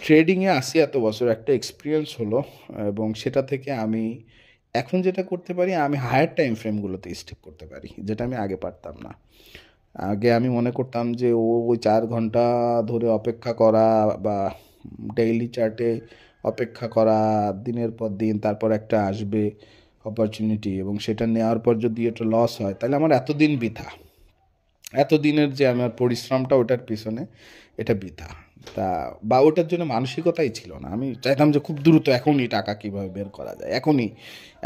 ট্রেডিংয়ে আসি এত বছর একটা এক্সপিরিয়েন্স হলো, এবং সেটা থেকে আমি এখন যেটা করতে পারি, আমি হায়ার টাইম ফ্রেমগুলোতে স্টিক করতে পারি, যেটা আমি আগে পারতাম না। আগে আমি মনে করতাম যে ওই 4 ঘন্টা ধরে অপেক্ষা করা, বা ডেইলি চার্টে অপেক্ষা করা দিনের পর দিন, তারপর একটা আসবে অপরচুনিটি, এবং সেটা নেওয়ার পর যদি এটা লস হয় তাহলে আমার এতদিন বৃথা, এতদিনের যে আমার পরিশ্রমটা ওটার পিছনে এটা বৃথা। তা বা ওটার জন্য মানসিকতাই ছিল না। আমি চাইতাম যে খুব দ্রুত এখনই টাকা কীভাবে বের করা যায়,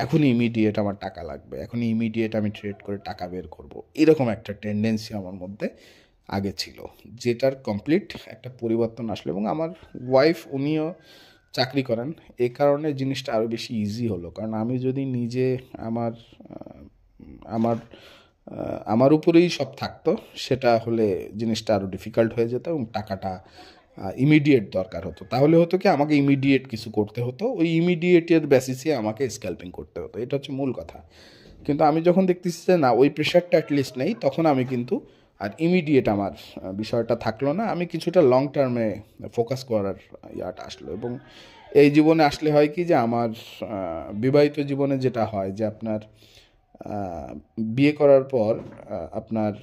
এখনই ইমিডিয়েট আমার টাকা লাগবে, এখনই ইমিডিয়েট আমি ট্রেড করে টাকা বের করব, এরকম একটা টেন্ডেন্সি আমার মধ্যে আগে ছিল, যেটার কমপ্লিট একটা পরিবর্তন আসলো। এবং আমার ওয়াইফ, উনিও চাকরি করেন, এই কারণে জিনিসটা আরও বেশি ইজি হলো। কারণ আমি যদি নিজে আমার আমার আমার উপরেই সব থাকতো, সেটা হলে জিনিসটা আরও ডিফিকাল্ট হয়ে যেত, এবং টাকাটা ইমিডিয়েট দরকার হতো। তাহলে হতো কি, আমাকে ইমিডিয়েট কিছু করতে হতো, ওই ইমিডিয়েটের বেসিসে আমাকে স্ক্যাল্পিং করতে হতো, এটা হচ্ছে মূল কথা। কিন্তু আমি যখন দেখতেছি যে না, ওই প্রেশারটা অ্যাটলিস্ট নেই, তখন আমি কিন্তু আর ইমিডিয়েট আমার বিষয়টা থাকলো না, আমি কিছুটা লং টার্মে ফোকাস করার ইয়াটা আসলো। এবং এই জীবনে আসলে হয় কি, যে আমার বিবাহিত জীবনে যেটা হয়, যে আপনার বিয়ে করার পর আপনার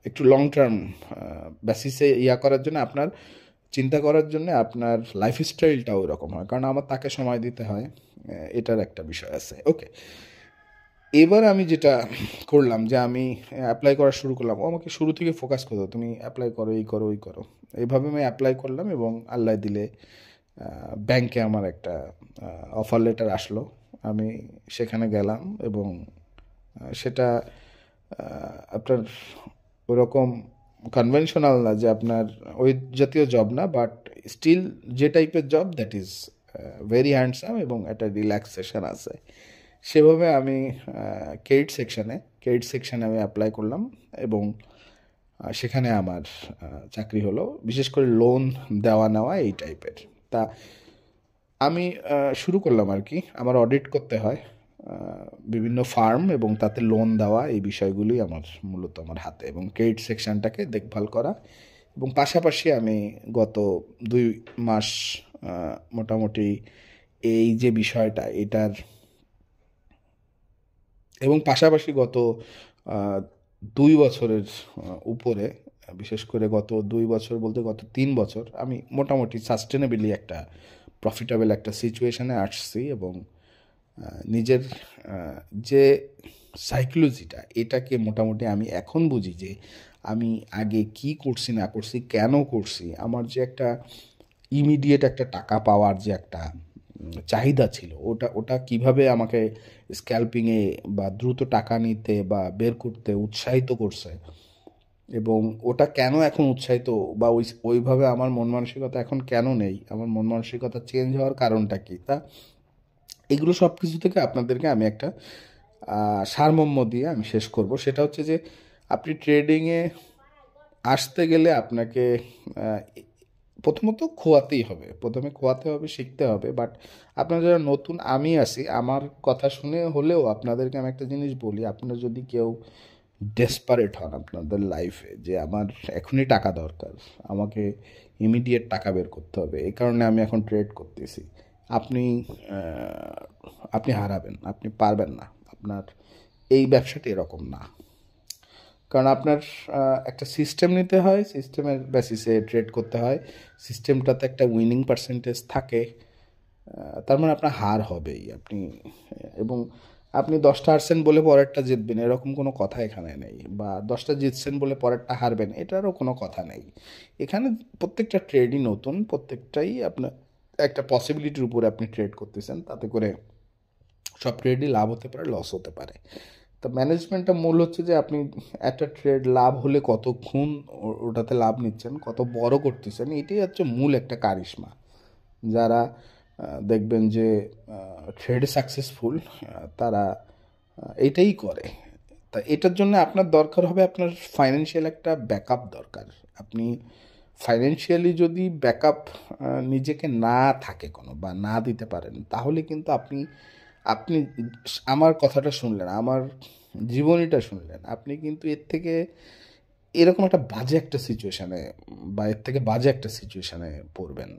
একটু লং টার্ম বেসিসে করার জন্য, আপনার চিন্তা করার জন্য আপনার লাইফস্টাইলটাও ওরকম হয়, কারণ আমার তাকে সময় দিতে হয়, এটার একটা বিষয় আছে। ওকে, এবার আমি যেটা করলাম, যে আমি অ্যাপ্লাই করা শুরু করলাম। ও আমাকে শুরু থেকে ফোকাস করতো, তুমি অ্যাপ্লাই করো, এই করো, ওই করো। এইভাবে আমি অ্যাপ্লাই করলাম, এবং আল্লাহ দিলে ব্যাংকে আমার একটা অফার লেটার আসলো। আমি সেখানে গেলাম, এবং সেটা আপনার ওরকম কনভেনশনাল না, যে আপনার ওই জাতীয় জব না, বাট স্টিল যে টাইপের job, that is very handsome, এবং একটা রিল্যাক্সেশন আছে। সেভাবে আমি ক্রেডিট সেকশানে আমি অ্যাপ্লাই করলাম, এবং সেখানে আমার চাকরি হলো, বিশেষ করে লোন দেওয়া নেওয়া এই টাইপের। তা আমি শুরু করলাম আর কি, আমার অডিট করতে হয় বিভিন্ন ফার্ম, এবং তাতে লোন দেওয়া, এই বিষয়গুলি আমার মূলত আমার হাতে, এবং ক্রেডিট সেকশনটাকে দেখভাল করা। এবং পাশাপাশি আমি গত 2 মাস মোটামুটি এই যে বিষয়টা এটার, এবং পাশাপাশি গত 2 বছরের উপরে, বিশেষ করে গত 2 বছর বলতে গত 3 বছর, আমি মোটামুটি সাস্টেনেবলি একটা প্রফিটেবল একটা সিচুয়েশানে আসছি। এবং নিজের যে সাইকোলজিটা, এটাকে মোটামুটি আমি এখন বুঝি, যে আমি আগে কি করছি না করছি, কেন করছি। আমার যে একটা ইমিডিয়েট একটা টাকা পাওয়ার যে একটা চাহিদা ছিল, ওটা কিভাবে আমাকে স্ক্যাল্পিংয়ে বা দ্রুত টাকা নিতে বা বের করতে উৎসাহিত করছে, এবং ওটা কেন এখন উৎসাহিত, বা ওইভাবে আমার মন মানসিকতা এখন কেন নেই, আমার মন মানসিকতা চেঞ্জ হওয়ার কারণটা কী, তা এগুলো সব কিছু থেকে আপনাদেরকে আমি একটা সারমর্ম দিয়ে আমি শেষ করব। সেটা হচ্ছে যে আপনি ট্রেডিংয়ে আসতে গেলে আপনাকে প্রথমত খোয়াতে হবে, শিখতে হবে। বাট আপনারা যারা নতুন, আমি আছি, আমার কথা শুনে হলেও আপনাদেরকে আমি একটা জিনিস বলি, আপনারা যদি কেউ ডেসপারেট হন আপনাদের লাইফে, যে আমার এখনই টাকা দরকার, আমাকে ইমিডিয়েট টাকা বের করতে হবে, এই কারণে আমি এখন ট্রেড করতেছি, আপনি আপনি হারাবেন, আপনি পারবেন না। আপনার এই ব্যবসাটা এরকম না, কারণ আপনার একটা সিস্টেম নিতে হয়, সিস্টেমের বেসিসে ট্রেড করতে হয়, সিস্টেমটাতে একটা উইনিং পার্সেন্টেজ থাকে, তার মানে আপনার হার হবেই। এবং আপনি 10টা হারছেন বলে পরেরটা জিতবেন, এরকম কোনো কথা এখানে নেই, বা 10টা জিতছেন বলে পরেরটা হারবেন, এটারও কোনো কথা নেই। এখানে প্রত্যেকটা ট্রেডই নতুন, প্রত্যেকটাই আপনার একটা পসিবিলিটির উপরে আপনি ট্রেড করতেছেন, তাতে করে সব ট্রেডই লাভ হতে পারে, লস হতে পারে। তো ম্যানেজমেন্টটা মূল হচ্ছে যে আপনি একটা ট্রেড লাভ হলে কতক্ষণ ওটাতে লাভ নিচ্ছেন, কত বড় করতেছেন, এটাই হচ্ছে মূল একটা কারিশমা। যারা দেখবেন যে ট্রেডে সাকসেসফুল, তারা এটাই করে। তা এটার জন্য আপনার দরকার হবে, আপনার ফাইন্যান্সিয়াল একটা ব্যাকআপ দরকার। আপনি ফাইন্যান্সিয়ালি যদি ব্যাকআপ নিজেকে না থাকে কোনো, বা না দিতে পারেন, তাহলে কিন্তু আপনি আপনি আমার কথাটা শুনলেন, আমার জীবনীটা শুনলেন, আপনি কিন্তু এর থেকে এরকম একটা বাজে একটা সিচুয়েশানে বা এর থেকে বাজে একটা সিচুয়েশানে পড়বেন,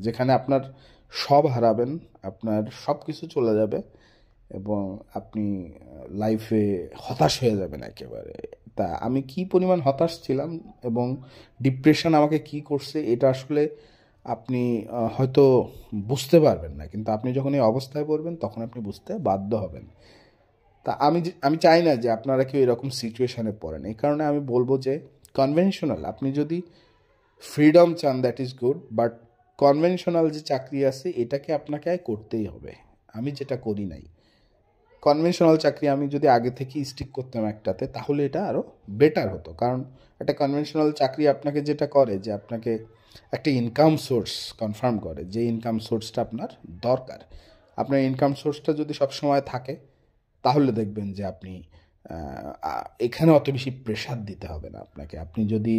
যেখানে আপনার সব হারাবেন, আপনার সব কিছু চলে যাবে এবং আপনি লাইফে হতাশ হয়ে যাবেন একেবারে। তা আমি কি পরিমাণ হতাশ ছিলাম এবং ডিপ্রেশন আমাকে কি করছে এটা আসলে আপনি হয়তো বুঝতে পারবেন না, কিন্তু আপনি যখন এই অবস্থায় পড়বেন তখন আপনি বুঝতে বাধ্য হবেন। তা আমি চাই না যে আপনারা কেউ এরকম সিচুয়েশানে পড়েন। এই কারণে আমি বলবো যে কনভেনশনাল, আপনি যদি ফ্রিডম চান that is good, but conventional যে চাকরি আছে এটাকে আপনাকে করতেই হবে। আমি যেটা করি নাই, কনভেনশনাল চাকরি আমি যদি আগে থেকে স্টিক করতাম একটাতে, তাহলে এটা আরও বেটার হতো। কারণ একটা কনভেনশনাল চাকরি আপনাকে যেটা করে যে আপনাকে একটা ইনকাম সোর্স কনফার্ম করে, যে ইনকাম সোর্সটা আপনার দরকার। আপনার ইনকাম সোর্সটা যদি সবসময় থাকে তাহলে দেখবেন যে আপনি এখানে অত বেশি প্রেশার দিতে হবে না আপনাকে। আপনি যদি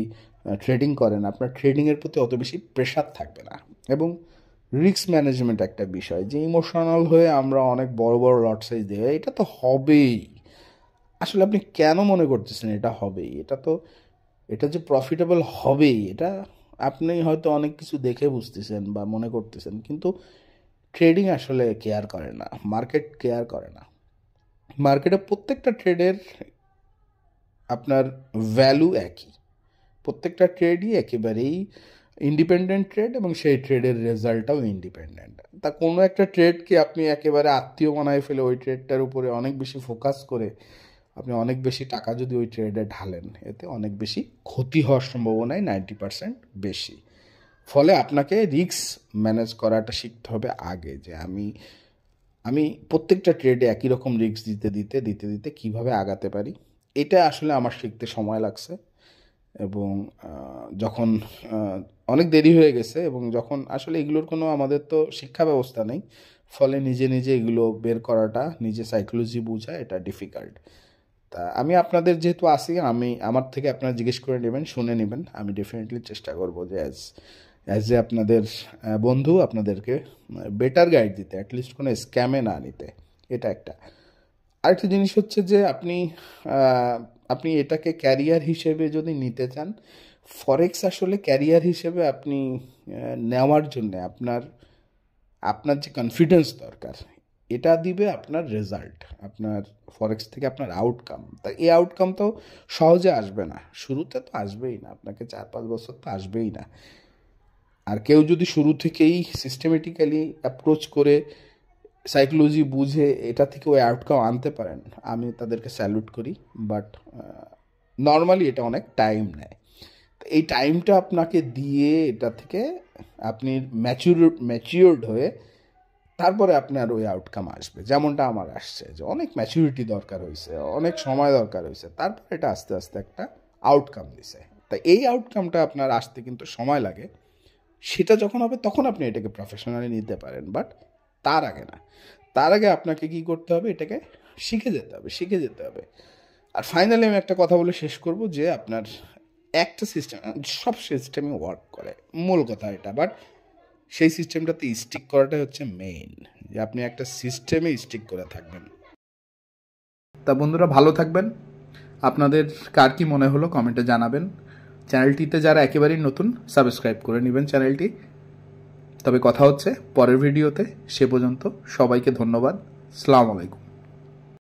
ট্রেডিং করেন, আপনার ট্রেডিংয়ের প্রতি অত বেশি প্রেশার থাকবে না। এবং রিস্ক ম্যানেজমেন্ট একটা বিষয়, যে ইমোশনাল হয়ে আমরা অনেক বড় বড় লট সাইজ দিই, এটা তো হবেই। আসলে আপনি কেন মনে করতেছেন এটা হবেই? এটা যে প্রফিটেবল হবেই, এটা আপনি হয়তো অনেক কিছু দেখে বুঝতেছেন বা মনে করতেছেন, কিন্তু ট্রেডিং আসলে কেয়ার করে না, মার্কেট কেয়ার করে না। মার্কেটে প্রত্যেকটা ট্রেডের আপনার ভ্যালু একই, প্রত্যেকটা ট্রেডই একেবারেই ইন্ডিপেন্ডেন্ট ট্রেড এবং সেই ট্রেডের রেজাল্টটাও ইন্ডিপেন্ডেন্ট। তা কোনো একটা ট্রেডকে আপনি একেবারে আত্মীয় বানায় ফেলে ওই ট্রেডটার উপরে অনেক বেশি ফোকাস করে আপনি অনেক বেশি টাকা যদি ওই ট্রেডে ঢালেন, এতে অনেক বেশি ক্ষতি হওয়ার সম্ভাবনাই 90% বেশি। ফলে আপনাকে রিস্ক ম্যানেজ করাটা শিখতে হবে আগে, যে আমি প্রত্যেকটা ট্রেডে একই রকম রিস্ক দিতে দিতে দিতে দিতে কীভাবে আগাতে পারি। এটা আসলে আমার শিখতে সময় লাগছে এবং যখন অনেক দেরি হয়ে গেছে এবং যখন আসলে এগুলোর কোনো আমাদের তো শিক্ষা ব্যবস্থা নেই, ফলে নিজে নিজে এগুলো বের করাটা, নিজে সাইকোলজি বোঝা, এটা ডিফিকাল্ট। তা আমি আপনাদের যেহেতু আসি, আমার থেকে আপনারা জিজ্ঞেস করে নেবেন, শুনে নেবেন। আমি ডেফিনেটলি চেষ্টা করবো যে অ্যাজ এ আপনাদের বন্ধু আপনাদেরকে বেটার গাইড দিতে, অ্যাটলিস্ট কোনো স্ক্যামে না নিতে। এটা একটা। আরেকটা জিনিস হচ্ছে যে আপনি এটাকে ক্যারিয়ার হিসেবে যদি নিতে চান, ফরেক্স আসলে ক্যারিয়ার হিসেবে আপনি নেওয়ার জন্যে আপনার যে কনফিডেন্স দরকার, এটা দিবে আপনার রেজাল্ট, আপনার ফরেক্স থেকে আপনার আউটকাম। তা এই আউটকাম তো সহজে আসবে না, শুরুতে তো আসবেই না, আপনাকে 4-5 বছর তো আসবেই না। আর কেউ যদি শুরু থেকেই সিস্টেমেটিক্যালি অ্যাপ্রোচ করে সাইকোলজি বুঝে এটা থেকে ওই আউটকাম আনতে পারেন, আমি তাদেরকে স্যালুট করি। বাট নর্মালি এটা অনেক টাইম নেয়। তো এই টাইমটা আপনাকে দিয়ে এটা থেকে আপনি ম্যাচিওর্ড হয়ে তারপরে আপনার ওই আউটকাম আসবে, যেমনটা আমার আসছে, যে অনেক ম্যাচুরিটি দরকার হয়েছে, অনেক সময় দরকার হয়েছে, তারপর এটা আস্তে আস্তে একটা আউটকাম দিছে। তাই এই আউটকামটা আপনার আসতে কিন্তু সময় লাগে। সেটা যখন হবে তখন আপনি এটাকে প্রফেশনালি নিতে পারেন, বাট তার আগে না। তার আগে আপনাকে কি করতে হবে, এটাকে শিখে যেতে হবে। আর ফাইনালি আমি একটা কথা বলে শেষ করব, যে আপনার একটা সিস্টেম, সব সিস্টেমই ওয়ার্ক করে, মূল কথা এটা, বাট সেই সিস্টেমটাতে স্টিক করাটাই হচ্ছে মেইন, যে আপনি একটা সিস্টেমে স্টিক করে থাকবেন। তা বন্ধুরা, ভালো থাকবেন। আপনাদের কার কি মনে হলো কমেন্টে জানাবেন। চ্যানেলটিতে যারা একেবারেই নতুন, সাবস্ক্রাইব করে নেবেন চ্যানেলটি। তবে কথা হচ্ছে পরের ভিডিওতে, সে পর্যন্ত সবাইকে ধন্যবাদ। আসসালামু আলাইকুম।